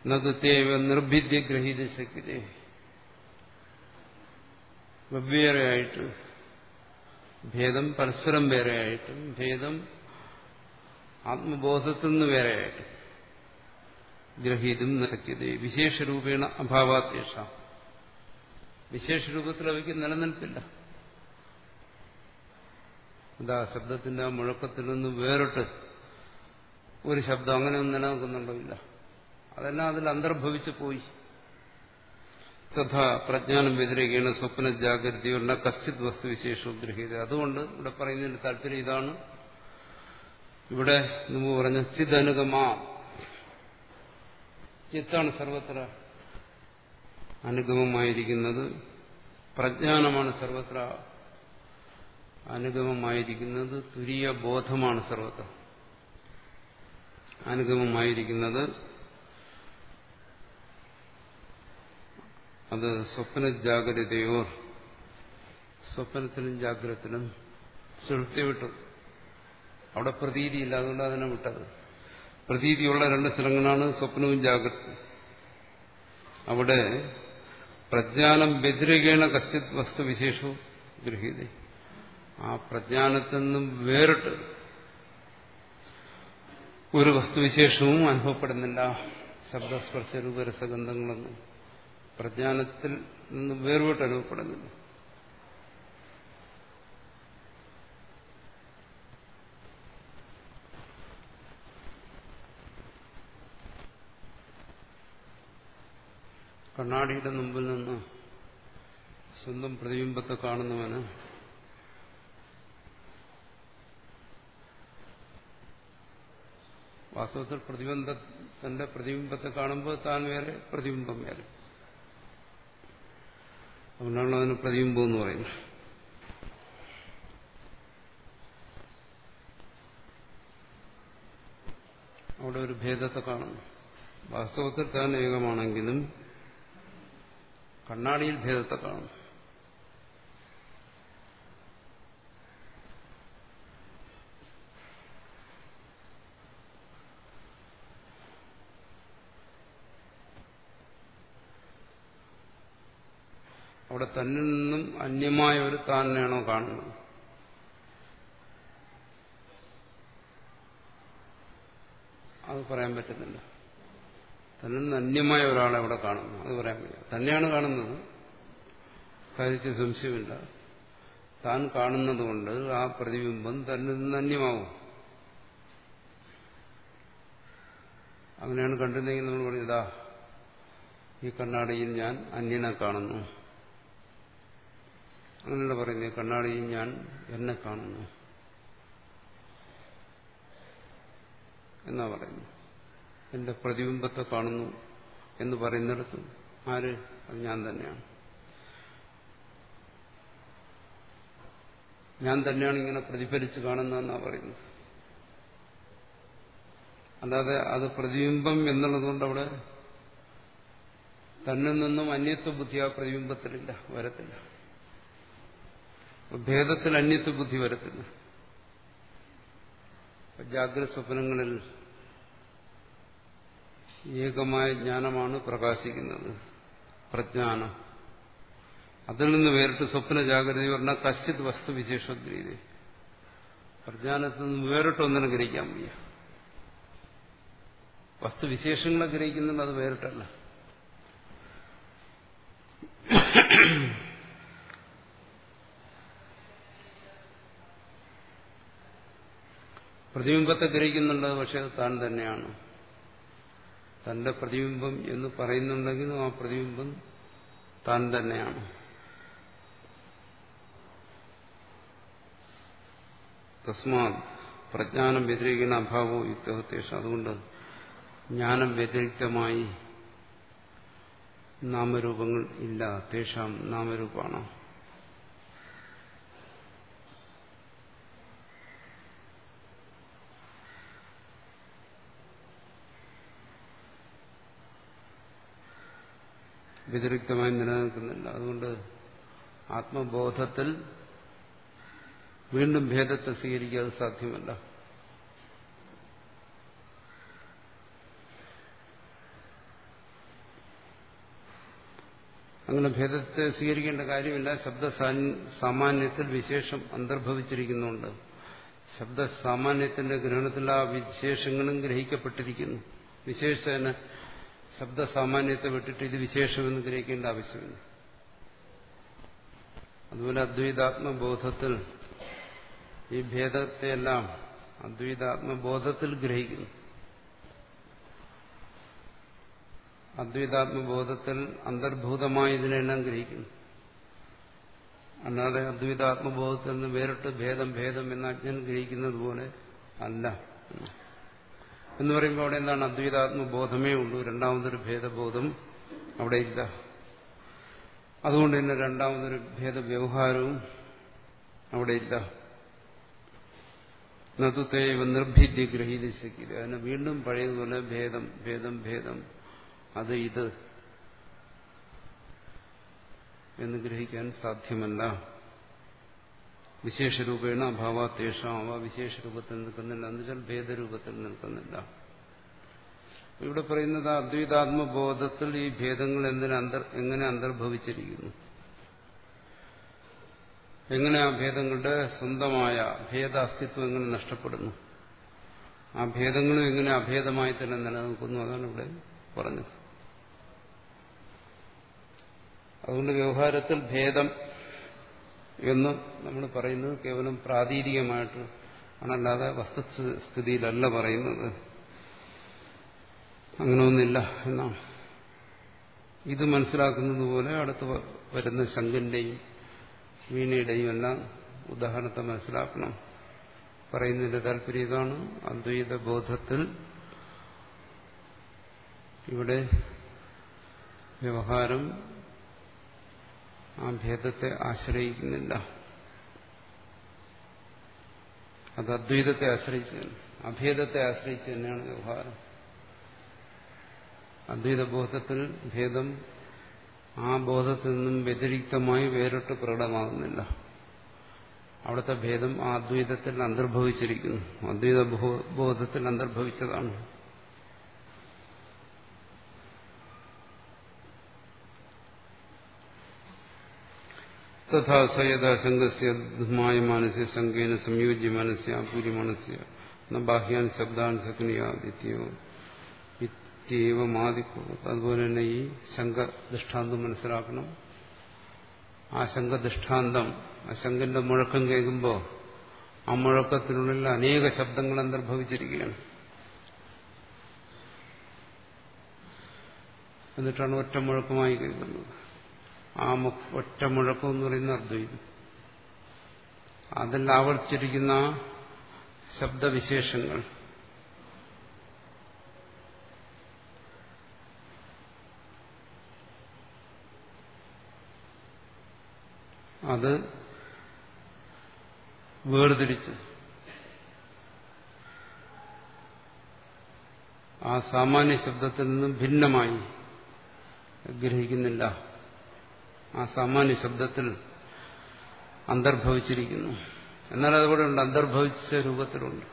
നതുത്തേവ നിർഭിദ്യ ഗ്രഹീത ശക്തി, വെവ്വേറെയായിട്ട് ഭേദം പരസ്പരം വേറെയായിട്ടും ഭേദം ആത്മബോധത്തിൽ നിന്ന് വേറെയായിട്ടും ഗ്രഹീതും ശക്യത വിശേഷരൂപേണ അഭാവാത്തേഷ. വിശേഷരൂപത്തിൽ അവയ്ക്ക് നിലനിൽപ്പില്ല. എന്താ ശബ്ദത്തിന്റെ ആ മുഴക്കത്തിൽ നിന്ന് വേറിട്ട് ഒരു ശബ്ദം അങ്ങനെയൊന്നും നിലനിൽക്കുന്നുണ്ടോ? ഇല്ല. അതെല്ലാം അതിൽ അന്തർഭവിച്ചു പോയി. തഥാ പ്രജ്ഞാനം വ്യതിരേകേണ സ്വപ്ന ജാഗ്രതയുള്ള കശ്ചിത് വസ്തുവിശേഷവും ഗ്രഹീത. അതുകൊണ്ട് ഇവിടെ പറയുന്നതിന്റെ താല്പര്യം ഇതാണ്. ഇവിടെ മുമ്പ് പറഞ്ഞ ചിദനുഗമാ, ചിത്താണ് സർവത്ര അനുഗമമായിരിക്കുന്നത്, പ്രജ്ഞാനമാണ് സർവത്ര അനുഗമമായിരിക്കുന്നത്, തുരീയ ബോധമാണ് സർവത്ര അനുഗമമായിരിക്കുന്നത്. അത് സ്വപ്ന ജാഗ്രതയോ, സ്വപ്നത്തിലും ജാഗ്രതത്തിലും സുഷുപ്തി വിട്ടു. അവിടെ പ്രതീതിയില്ല, അതുകൊണ്ട് അതിനെ വിട്ടത്. പ്രതീതിയുള്ള രണ്ട് സ്ഥലങ്ങളാണ് സ്വപ്നവും ജാഗ്രത. അവിടെ പ്രജ്ഞാനം വ്യതിരേകേണ കശ്ചിത് വസ്തുവിശേഷവും ഗ്രഹീത. ആ പ്രജ്ഞാനത്തിൽ നിന്നും വേറിട്ട് ഒരു വസ്തുവിശേഷവും അനുഭവപ്പെടുന്നില്ല. ശബ്ദസ്പർശ രൂപരസഗന്ധങ്ങളൊന്നും പ്രജ്ഞാനത്തിൽ നിന്ന് വേർപെട്ട് അനുഭവപ്പെടുന്നില്ല. കണ്ണാടിയുടെ മുമ്പിൽ നിന്ന് സ്വന്തം പ്രതിബിംബത്തെ കാണുന്നവന് വാസ്തവത്തിൽ തന്റെ പ്രതിബിംബത്തെ കാണുമ്പോൾ താൻ വേറെ, പ്രതിബിംബം വേറെ. അതുകൊണ്ടാണ് അതിന് പ്രതിബിംബം എന്ന് പറയുന്നത്. അവിടെ ഒരു ഭേദത്തെ കാണുന്നു. വാസ്തവത്തിൽ താൻ ഏകമാണെങ്കിലും കണ്ണാടിയിൽ ഭേദത്തെ കാണുന്നു. അവിടെ തന്നിൽ നിന്നും അന്യമായ ഒരു താനാണോ കാണുന്നത്? അത് പറയാൻ പറ്റുന്നില്ല. തന്നിൽ നിന്ന് അന്യമായ ഒരാളെ അവിടെ കാണുന്നു, അത് പറയാൻ പറ്റില്ല. തന്നെയാണ് കാണുന്നത്, കാര്യത്തിൽ സംശയമില്ല. താൻ കാണുന്നതുകൊണ്ട് ആ പ്രതിബിംബം തന്നിൽ നിന്ന് അന്യമാവും. അങ്ങനെയാണ് കണ്ടിരുന്നെങ്കിൽ നമ്മൾ പറഞ്ഞതാ, ഈ കണ്ണാടിയിൽ ഞാൻ അന്യനെ കാണുന്നു. അങ്ങനെയല്ല പറയുന്നത്, കണ്ണാടിയിൽ ഞാൻ എന്നെ കാണുന്നു എന്നാ പറയുന്നു. എന്റെ പ്രതിബിംബത്തെ കാണുന്നു എന്ന് പറയുന്നിടത്ത് ആര്? അത് ഞാൻ തന്നെയാണ്. ഞാൻ തന്നെയാണ് ഇങ്ങനെ പ്രതിഫലിച്ച് കാണുന്നതെന്നാ പറയുന്നത്. അല്ലാതെ അത് പ്രതിബിംബം എന്നുള്ളതുകൊണ്ട് അവിടെ തന്നിൽ നിന്നും അന്യത്വ ബുദ്ധി ആ പ്രതിബിംബത്തിലില്ല, വരത്തില്ല. ഭേദത്തിൽ അന്യത്വ ബുദ്ധി വരത്തില്ല. ജാഗ്രത സ്വപ്നങ്ങളിൽ ഏകമായ ജ്ഞാനമാണ് പ്രകാശിക്കുന്നത്, പ്രജ്ഞാനം. അതിൽ നിന്ന് വേറിട്ട് സ്വപ്ന ജാഗ്രത പറഞ്ഞാൽ കശ്ചിത് വസ്തുവിശേഷഗ്രീതി. പ്രജ്ഞാനത്തിൽ നിന്ന് വേറിട്ടൊന്നിനെ ഗ്രഹിക്കാൻ വയ്യ. വസ്തുവിശേഷങ്ങളെ ഗ്രഹിക്കുന്നുണ്ട്, അത് വേറിട്ടല്ല. പ്രതിബിംബത്തെ ഗ്രഹിക്കുന്നുണ്ട്, പക്ഷെ അത് താൻ തന്നെയാണ്. തന്റെ പ്രതിബിംബം എന്ന് പറയുന്നുണ്ടെങ്കിലും ആ പ്രതിബിംബം താൻ തന്നെയാണ്. തസ്മാത് പ്രജ്ഞാനം വ്യതിരിക്കുന്ന അഭാവോ യുക്തേഷ. അതുകൊണ്ട് ജ്ഞാനം വ്യതിരിക്തമായി നാമരൂപങ്ങൾ ഇല്ല. തേഷാം നാമരൂപാണ്. വ്യതിരിക്തമായി നിലനിൽക്കുന്നില്ല. അതുകൊണ്ട് ആത്മബോധത്തിൽ വീണ്ടും ഭേദത്തെ സ്വീകരിക്കാതെ സാധ്യമല്ല. അങ്ങനെ ഭേദത്തെ സ്വീകരിക്കേണ്ട കാര്യമില്ല. ശബ്ദ സാമാന്യത്തിൽ വിശേഷം അന്തർഭവിച്ചിരിക്കുന്നുണ്ട്. ശബ്ദ സാമാന്യത്തിന്റെ ഗ്രഹണത്തിൽ ആ വിശേഷങ്ങളും ഗ്രഹിക്കപ്പെട്ടിരിക്കുന്നു. വിശേഷത്തിന് ശബ്ദ സാമാന്യത്തെ വിട്ടിട്ട് ഇത് വിശേഷമെന്ന് ഗ്രഹിക്കേണ്ട ആവശ്യമില്ല. അതുപോലെ അദ്വൈതാത്മബോധത്തിൽ ഈ ഭേദത്തെയെല്ലാം അദ്വൈതാത്മബോധത്തിൽ ഗ്രഹിക്കുന്നു. അദ്വൈതാത്മബോധത്തിൽ അന്തർഭൂതമായി ഇതിനെല്ലാം ഗ്രഹിക്കുന്നു. അല്ലാതെ അദ്വൈതാത്മബോധത്തിൽ നിന്ന് വേറിട്ട് ഭേദം ഭേദം എന്ന അജ്ഞൻ ഗ്രഹിക്കുന്നത് പോലെ അല്ല എന്ന് പറയുമ്പോൾ അവിടെ എന്താണ്? അദ്വൈതാത്മബോധമേ ഉള്ളൂ. രണ്ടാമതൊരു ഭേദബോധം അവിടെ ഇല്ല. അതുകൊണ്ട് തന്നെ രണ്ടാമതൊരു ഭേദവ്യവഹാരവും അവിടെ ഇല്ല. നതുതേവ നിർഭിദ്യ ഗ്രഹീതിശക്കില്ല. അതിനെ വീണ്ടും പഴയതുപോലെ ഭേദം ഭേദം ഭേദം അത് ഇത് എന്ന് ഗ്രഹിക്കാൻ സാധ്യമല്ല. വിശേഷരൂപേണ അഭാവാത്തേഷാം. അവ വിശേഷരൂപത്തിൽ നിൽക്കുന്നില്ല, എന്നുവെച്ചാൽ ഭേദരൂപത്തിൽ നിൽക്കുന്നില്ല. ഇവിടെ പറയുന്നത് അദ്വൈതാത്മബോധത്തിൽ ഈ ഭേദങ്ങൾ എങ്ങനെ അന്തർഭവിച്ചിരിക്കുന്നു, എങ്ങനെ ആ ഭേദങ്ങളുടെ സ്വന്തമായ ഭേദ അസ്തിത്വം എങ്ങനെ നഷ്ടപ്പെടുന്നു, ആ ഭേദങ്ങളും എങ്ങനെ അഭേദമായി തന്നെ നിലനിൽക്കുന്നു, അതാണ് ഇവിടെ പറഞ്ഞത്. അതുകൊണ്ട് വ്യവഹാരത്തിൽ ഭേദം എന്ന് നമ്മൾ പറയുന്നത് കേവലം പ്രാതീതികമായിട്ട് ആണല്ലാതെ വസ്തുസ്ഥിതിയിലല്ല പറയുന്നത്. അങ്ങനെ ഒന്നില്ല എന്നാണ്. ഇത് മനസ്സിലാക്കുന്നത് പോലെ അടുത്ത് വരുന്ന ശങ്കിന്റെയും വീണയുടെയും എല്ലാം ഉദാഹരണത്തെ മനസ്സിലാക്കണം. പറയുന്നതിന്റെ താല്പര്യം ഇതാണ്. അദ്വൈത ബോധത്തിൽ ഇവിടെ വ്യവഹാരം ആ ഭേദത്തെ ആശ്രയിക്കുന്നില്ല. അത് അദ്വൈതത്തെ ആശ്രയിച്ച്, അഭേദത്തെ ആശ്രയിച്ച് തന്നെയാണ് വ്യവഹാരം. അദ്വൈത ബോധത്തിൽ ഭേദം ആ ബോധത്തിൽ നിന്നും വ്യതിരിക്തമായി വേറിട്ട് പ്രകടമാകുന്നില്ല. അവിടുത്തെ ഭേദം ആ അദ്വൈതത്തിൽ അന്തർഭവിച്ചിരിക്കുന്നു. അദ്വൈത ബോധത്തിൽ അന്തർഭവിച്ചതാണ്. തഥാ സയഥാ ശങ്കസ്യ ധുമായമാനസ്യ ശങ്കേന സംയോജ്യ മനസ്യ അപൂരി മനസ്യ ന ബാഹ്യാൻ ശബ്ദാൻ സക്നിയാദിത്യോ ഇത്യവമാദിക്കോ. അതുപോലെ തന്നെ ഈ ശങ്ക ദൃഷ്ടാന്തം മനസ്സിലാക്കണം. ആ ശങ്ക ദൃഷ്ടാന്തം, ആ ശങ്കന്റെ മുഴക്കം കേൾക്കുമ്പോൾ ആ മുഴക്കത്തിനുള്ളിൽ അനേക ശബ്ദങ്ങൾ അന്തർഭവിച്ചിരിക്കുകയാണ്. എന്നിട്ടാണ് ഒറ്റ മുഴക്കമായി കേൾക്കുന്നത്. ആ ഒറ്റ മുഴക്കം എന്ന് പറയുന്ന അദ്വൈതം. അതിൽ ആവർത്തിച്ചിരിക്കുന്ന ശബ്ദവിശേഷങ്ങൾ അത് വേർതിരിച്ച് ആ സാമാന്യ ശബ്ദത്തിൽ നിന്നും ഭിന്നമായി ഗ്രഹിക്കുന്നില്ല. ആ സാമാന്യ ശബ്ദത്തിൽ അന്തർഭവിച്ചിരിക്കുന്നു. എന്നാൽ അതുകൂടെ ഉണ്ട്, അന്തർഭവിച്ച രൂപത്തിലുണ്ട്.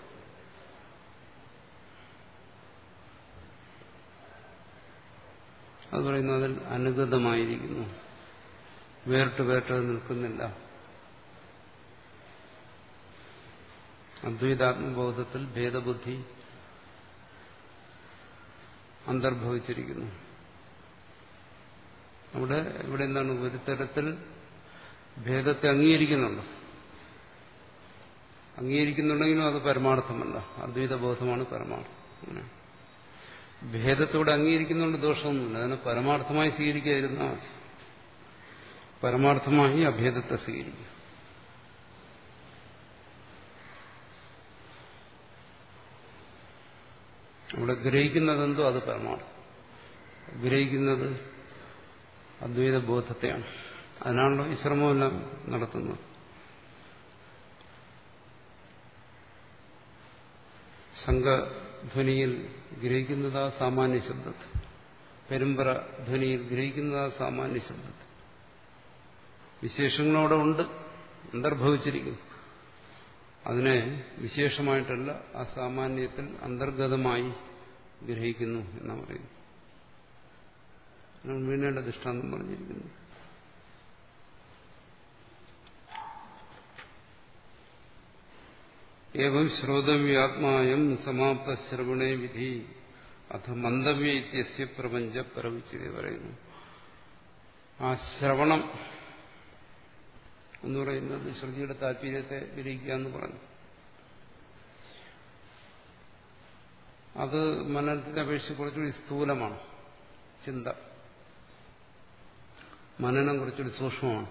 അത് പറയുന്നത് അതിൽ അനുഗതമായിരിക്കുന്നു, വേറിട്ട് നിൽക്കുന്നില്ല. അദ്വൈതാത്മബോധത്തിൽ ഭേദബുദ്ധി അന്തർഭവിച്ചിരിക്കുന്നു. ഇവിടെ എന്താണ് ഒരു തരത്തിൽ ഭേദത്തെ അംഗീകരിക്കുന്നുണ്ടെങ്കിലും അത് പരമാർത്ഥമല്ല. അദ്വൈത ബോധമാണ് പരമാർത്ഥം. അങ്ങനെ ഭേദത്തോടെ അംഗീകരിക്കുന്നുണ്ട് ദോഷമൊന്നുമില്ല. അതിനെ പരമാർത്ഥമായി സ്വീകരിക്കാതിരുന്നാൽ മതി. പരമാർത്ഥമായി അഭേദത്തെ സ്വീകരിക്കുക. അവിടെ ഗ്രഹിക്കുന്നതെന്തോ അത് പരമാർത്ഥം. ഗ്രഹിക്കുന്നത് അദ്വൈത ബോധത്തെയാണ്. അതിനാണല്ലോ ഈ ശ്രമമെല്ലാം നടത്തുന്നത്. സംഘധ്വനിയിൽ ഗ്രഹിക്കുന്നത് ആ സാമാന്യ ശബ്ദത്തെ, പെരുമ്പറ ധ്വനിയിൽ ഗ്രഹിക്കുന്നത് ആ സാമാന്യ ശബ്ദത്തെ. വിശേഷങ്ങളോടെ ഉണ്ട്, അന്തർഭവിച്ചിരിക്കുന്നു. അതിനെ വിശേഷമായിട്ടല്ല, ആ സാമാന്യത്തിൽ അന്തർഗതമായി ഗ്രഹിക്കുന്നു എന്നാണ് പറയുന്നത്. വീണയുടെ ദൃഷ്ടാന്തം പറഞ്ഞിരിക്കുന്നു. ഏവം ശ്രോതവ്യാത്മായം സമാപ്ത ശ്രവണേ വിധി അഥ മന്ദവ്യ ഇത്യസ്യ പ്രപഞ്ച പരവിച്ഛേദി പറയുന്നു. ആ ശ്രവണം എന്ന് പറയുന്നത് ശ്രുതിയുടെ താല്പര്യത്തെ ഗ്രഹിക്കുക എന്ന് പറഞ്ഞു. അത് മനനത്തിന്റെ അപേക്ഷിച്ച് കുറച്ചുകൂടി സ്ഥൂലമാണ്. ചിന്ത, മനനം കുറച്ചുകൂടി സൂക്ഷ്മമാണ്.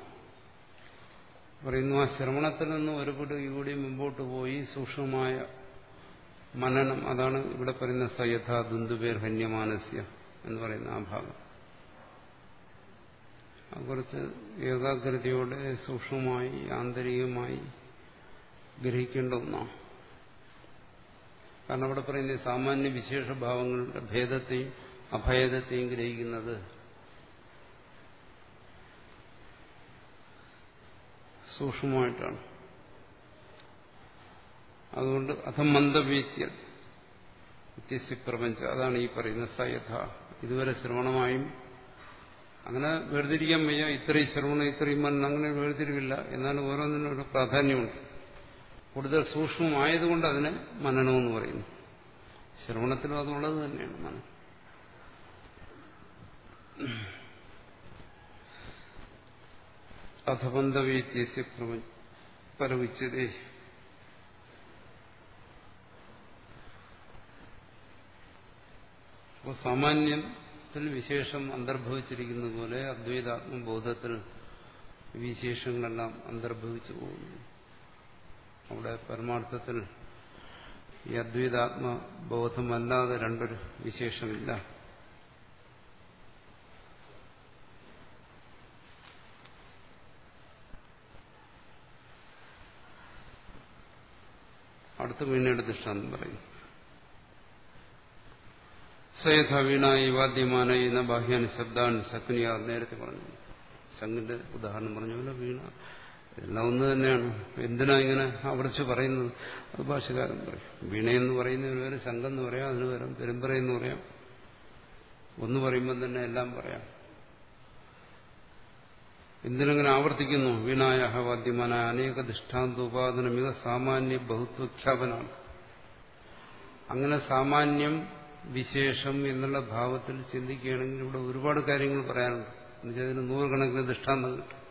പറയുന്നു ആ ശ്രവണത്തിൽ നിന്ന് ഒരുപടി കൂടി മുമ്പോട്ട് പോയി സൂക്ഷ്മമായ മനനം, അതാണ് ഇവിടെ പറയുന്ന സയഥാ ദുന്ദുബേർ ഹന്യമാനസ്യ എന്ന് പറയുന്ന ആ ഭാഗം. അത് കുറച്ച് ഏകാഗ്രതയോടെ സൂക്ഷ്മമായി ആന്തരികമായി ഗ്രഹിക്കേണ്ട ഒന്നാണ്. കാരണം അവിടെ പറയുന്ന സാമാന്യ വിശേഷഭാവങ്ങളുടെ ഭേദത്തെയും അഭേദത്തെയും ഗ്രഹിക്കുന്നത് സൂക്ഷ്മമായിട്ടാണ്. അതുകൊണ്ട് അഥം മന്ദവ്യത്യ വ്യത്യസ്ത പ്രപഞ്ച, അതാണ് ഈ പറയുന്ന സയഥ. ഇതുവരെ ശ്രവണമായും അങ്ങനെ വേർതിരിക്കാൻ വയ്യ. ഇത്രയും ശ്രവണം ഇത്രയും മനനം അങ്ങനെ വേർതിരിവില്ല. എന്നാലും ഓരോന്നിനും ഒരു പ്രാധാന്യമുണ്ട്. കൂടുതൽ സൂക്ഷ്മമായതുകൊണ്ട് അതിനെ മനനമെന്ന് പറയുന്നു. ശ്രവണത്തിലും അതുള്ളത് തന്നെയാണ് മനനം. അഥബന്ധവ്യത്യസ്യ പരവിച്ഛേദേ. അപ്പോൾ സാമാന്യത്തിൽ വിശേഷം അന്തർഭവിച്ചിരിക്കുന്ന പോലെ അദ്വൈതാത്മബോധത്തിൽ വിശേഷങ്ങളെല്ലാം അന്തർഭവിച്ചു പോകുന്നു. അവിടെ പരമാർത്ഥത്തിൽ ഈ അദ്വൈതാത്മബോധമല്ലാതെ രണ്ടൊരു വിശേഷമില്ല. അടുത്ത വീണയുടെ ദൃഷ്ടാന്തം പറയും. സയഥ വീണായി വാദ്യമാനായി എന്ന ബാഹ്യാനി ശബ്ദാൻ ശക്നിയ, നേരത്തെ പറഞ്ഞു. ശംഖിന്റെ ഉദാഹരണം പറഞ്ഞ പോലെ വീണ എല്ലാം ഒന്ന് തന്നെയാണ്. എന്തിനാ ഇങ്ങനെ ആവർത്തിച്ച് പറയുന്നത്? അത് ഭാഷകാരൻ പറയും. വീണയെന്ന് പറയുന്നതിന് പേര് ശംഖെന്ന് പറയാം, അതിന് പകരം പെരുമ്പറയെന്ന് പറയാം. ഒന്ന് പറയുമ്പോൾ തന്നെ എല്ലാം പറയാം. എന്തിനങ്ങനെ ആവർത്തിക്കുന്നു? വീണായ വാദ്യമാനായ അനേക ദൃഷ്ടാന്തോപാദന മിക സാമാന്യ ബഹുത്വഖ്യാപനാണ്. അങ്ങനെ സാമാന്യം വിശേഷം എന്നുള്ള ഭാവത്തിൽ ചിന്തിക്കുകയാണെങ്കിൽ ഇവിടെ ഒരുപാട് കാര്യങ്ങൾ പറയാനുണ്ട്. എന്നുവെച്ചാൽ അതിന് നൂറുകണക്കിന് ദൃഷ്ടാന്തങ്ങൾ കിട്ടും.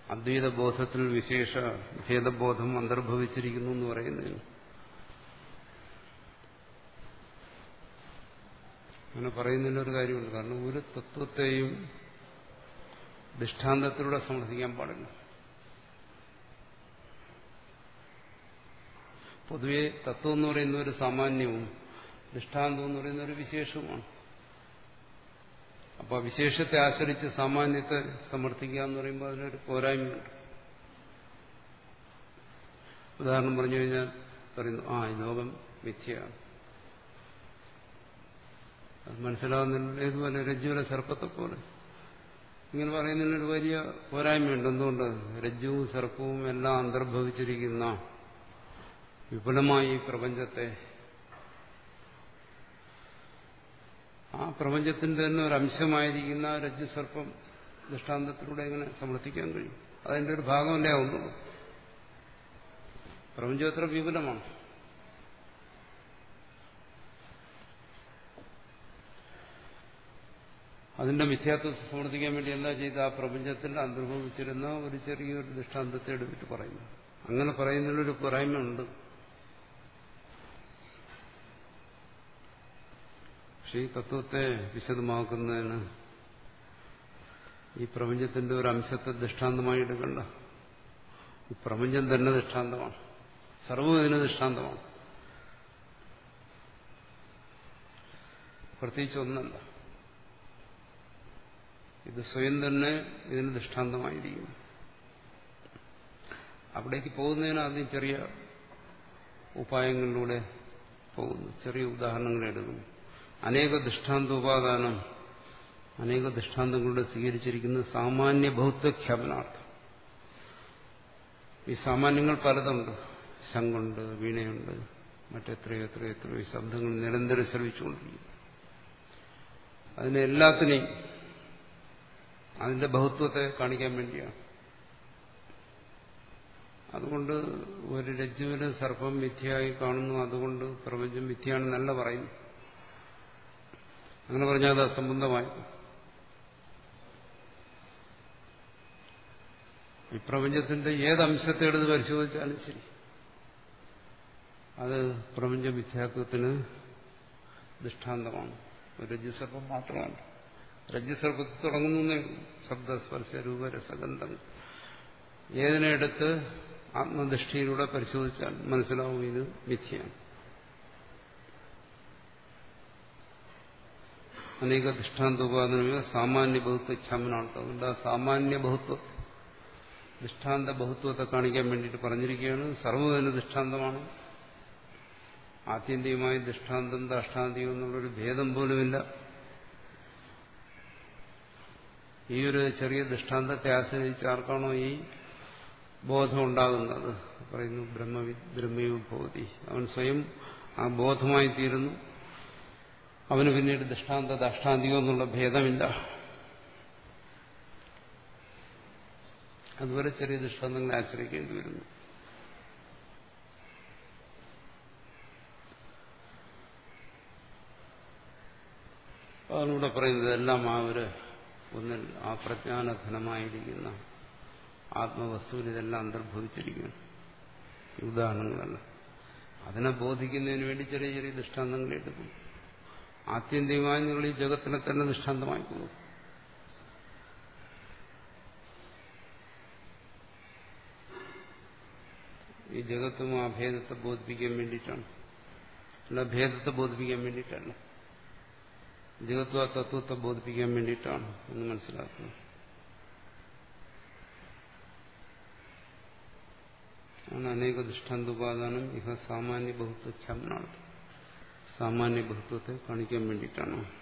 അദ്വൈത ബോധത്തിൽ വിശേഷ ഭേദബോധം അന്തർഭവിച്ചിരിക്കുന്നു എന്ന് പറയുന്നതിന് അങ്ങനെ പറയുന്നതിനൊരു കാര്യമുണ്ട്. കാരണം ഒരു തത്വത്തെയും ദൃഷ്ടാന്തത്തിലൂടെ സമർത്ഥിക്കാൻ പാടില്ല. പൊതുവെ തത്വം എന്ന് പറയുന്ന ഒരു സാമാന്യവും ദൃഷ്ടാന്തം എന്ന് പറയുന്ന ഒരു വിശേഷവുമാണ്. അപ്പോൾ വിശേഷത്തെ ആശ്രയിച്ച് സാമാന്യത്തെ സമർത്ഥിക്കുക എന്ന് പറയുമ്പോൾ അതിനൊരു പോരായ്മയുണ്ട്. ഉദാഹരണം പറഞ്ഞു കഴിഞ്ഞാൽ പറയുന്നു, ഈ ലോകം മിഥ്യയാണ്. അത് മനസ്സിലാവുന്നില്ല. ഏതുപോലെ രജ്ജുവിലെ സർപ്പത്തെ പോലെ ഇങ്ങനെ പറയുന്നതിനൊരു വലിയ പോരായ്മയുണ്ട്. എന്തുകൊണ്ട്? രജ്ജുവും സർപ്പവും എല്ലാം അന്തർഭവിച്ചിരിക്കുന്ന വിപുലമായി പ്രപഞ്ചത്തെ, ആ പ്രപഞ്ചത്തിന്റെ തന്നെ ഒരു അംശമായിരിക്കുന്ന രജ്ജു സർപ്പം ദൃഷ്ടാന്തത്തിലൂടെ എങ്ങനെ സമർത്ഥിക്കാൻ കഴിയും? അതിന്റെ ഒരു ഭാഗമല്ലേ ആവുന്നുള്ളൂ. പ്രപഞ്ചം എത്ര വിപുലമാണ്. അതിന്റെ മിഥ്യാത്വത്തെ സമർത്ഥിക്കാൻ വേണ്ടി എന്താ ചെയ്ത് ആ പ്രപഞ്ചത്തിൽ അന്തർഭവിച്ചിരുന്ന ഒരു ചെറിയൊരു ദൃഷ്ടാന്തത്തെ എടുത്തിട്ട് പറയുന്നു. അങ്ങനെ പറയുന്നതിലൊരു പോരായ്മയുണ്ട്. പക്ഷെ ഈ തത്വത്തെ വിശദമാക്കുന്നതിന് ഈ പ്രപഞ്ചത്തിന്റെ ഒരു അംശത്തെ ദൃഷ്ടാന്തമായി എടുക്കണ്ട. ഈ പ്രപഞ്ചം തന്നെ ദൃഷ്ടാന്തമാണ്. സർവ്വം ഇതിന് ദൃഷ്ടാന്തമാണ്. പ്രത്യേകിച്ച് ഒന്നല്ല. ഇത് സ്വയം തന്നെ ഇതിന് ദൃഷ്ടാന്തമായിരിക്കും. അവിടേക്ക് പോകുന്നതിന് ആദ്യം ചെറിയ ഉപായങ്ങളിലൂടെ പോകുന്നു. ചെറിയ ഉദാഹരണങ്ങൾ എടുക്കുന്നു. അനേക ദൃഷ്ടാന്തോപാദാനം, അനേക ദൃഷ്ടാന്തങ്ങളുടെ സ്വീകരിച്ചിരിക്കുന്നത് സാമാന്യ ബഹുത്വഖ്യാപനാർത്ഥം. ഈ സാമാന്യങ്ങൾ പലതുണ്ട്. ശംഖുണ്ട്, വീണയുണ്ട്, മറ്റെത്രയോ എത്രയോ എത്രയോ ശബ്ദങ്ങൾ നിരന്തരം ശ്രവിച്ചുകൊണ്ടിരിക്കും. അതിനെല്ലാത്തിനെയും അതിന്റെ ബഹുത്വത്തെ കാണിക്കാൻ വേണ്ടിയാണ്. അതുകൊണ്ട് ഒരു രജ്ജുവിന് സർപ്പം മിഥ്യയായി കാണുന്നു, അതുകൊണ്ട് പ്രപഞ്ചം മിഥ്യയാണെന്നല്ല പറയുന്നു. അങ്ങനെ പറഞ്ഞാൽ അത് അസംബന്ധമായി. ഈ പ്രപഞ്ചത്തിന്റെ ഏതംശത്തെ എടുത്ത് പരിശോധിച്ചാലും ശരി, അത് പ്രപഞ്ച മിഥ്യാത്വത്തിന് ദൃഷ്ടാന്തമാണ്. ഒരു രജ്ജുസർപ്പം മാത്രമാണ്. രജ്ജുസർപ്പത്തിൽ തുടങ്ങുന്നേ ശബ്ദസ്പർശ രൂപരസഗന്ധം. ഏതിനെടുത്ത് ആത്മദൃഷ്ടിയിലൂടെ പരിശോധിച്ചാൽ മനസ്സിലാവും ഇത് മിഥ്യയാണ്. അനേക ദൃഷ്ടാന്തോപാദനങ്ങൾ സാമാന്യ ബഹുത്വച്ഛാമനാർത്ഥം. അതുകൊണ്ട് ആ സാമാന്യ ബഹുത്വത്തെ, ദൃഷ്ടാന്ത ബഹുത്വത്തെ കാണിക്കാൻ വേണ്ടിയിട്ട് പറഞ്ഞിരിക്കുകയാണ്. സർവ്വതിന് ദൃഷ്ടാന്തമാണ്. ആത്യന്തികമായി ദൃഷ്ടാന്തം ദാഷ്ടാന്തികം എന്നുള്ളൊരു ഭേദം പോലുമില്ല. ഈ ഒരു ചെറിയ ദൃഷ്ടാന്തത്തെ ആശ്രയിച്ച് ആർക്കാണോ ഈ ബോധം ഉണ്ടാകുന്നത്, പറയുന്നു ബ്രഹ്മയോ ഭവതി, അവൻ സ്വയം ആ ബോധമായി തീരുന്നു. അവന് പിന്നീട് ദൃഷ്ടാന്ത ദാഷ്ടാന്തികം എന്നുള്ള ഭേദമില്ല. അതുവരെ ചെറിയ ദൃഷ്ടാന്തങ്ങളെ ആശ്രയിക്കേണ്ടി വരുന്നു. അതിലൂടെ പറയുന്നത് എല്ലാം ആ ഒരു ഒന്നിൽ ആ പ്രജ്ഞാനഘനമായിരിക്കുന്ന ആത്മവസ്തുവിൽ ഇതെല്ലാം അന്തർഭവിച്ചിരിക്കുന്നു. ഈ ഉദാഹരണങ്ങളല്ല. അതിനെ ബോധിക്കുന്നതിന് വേണ്ടി ചെറിയ ചെറിയ ദൃഷ്ടാന്തങ്ങൾ എടുക്കും. ആത്യന്തികമായി നിങ്ങൾ ഈ ജഗത്തിനെ തന്നെ ദൃഷ്ടാന്തമായി പോകും. ഈ ജഗത്തും ആ ഭേദത്തെ ബോധിപ്പിക്കാൻ വേണ്ടിയിട്ടാണ്, അല്ല ഭേദത്തെ ബോധിപ്പിക്കാൻ വേണ്ടിയിട്ടല്ല. ജഗത്വ തത്വത്തെ ബോധിപ്പിക്കാൻ വേണ്ടിയിട്ടാണ് എന്ന് മനസ്സിലാക്കുന്നത്. ആണ് അനേക ദൃഷ്ടാന്തോപാദാനം ഇഹ സാമാന്യ ബഹുത്വച്ഛാമനാർത്ഥം. സാമാന്യ ബഹുത്വത്തെ കാണിക്കാൻ വേണ്ടിയിട്ടാണ്.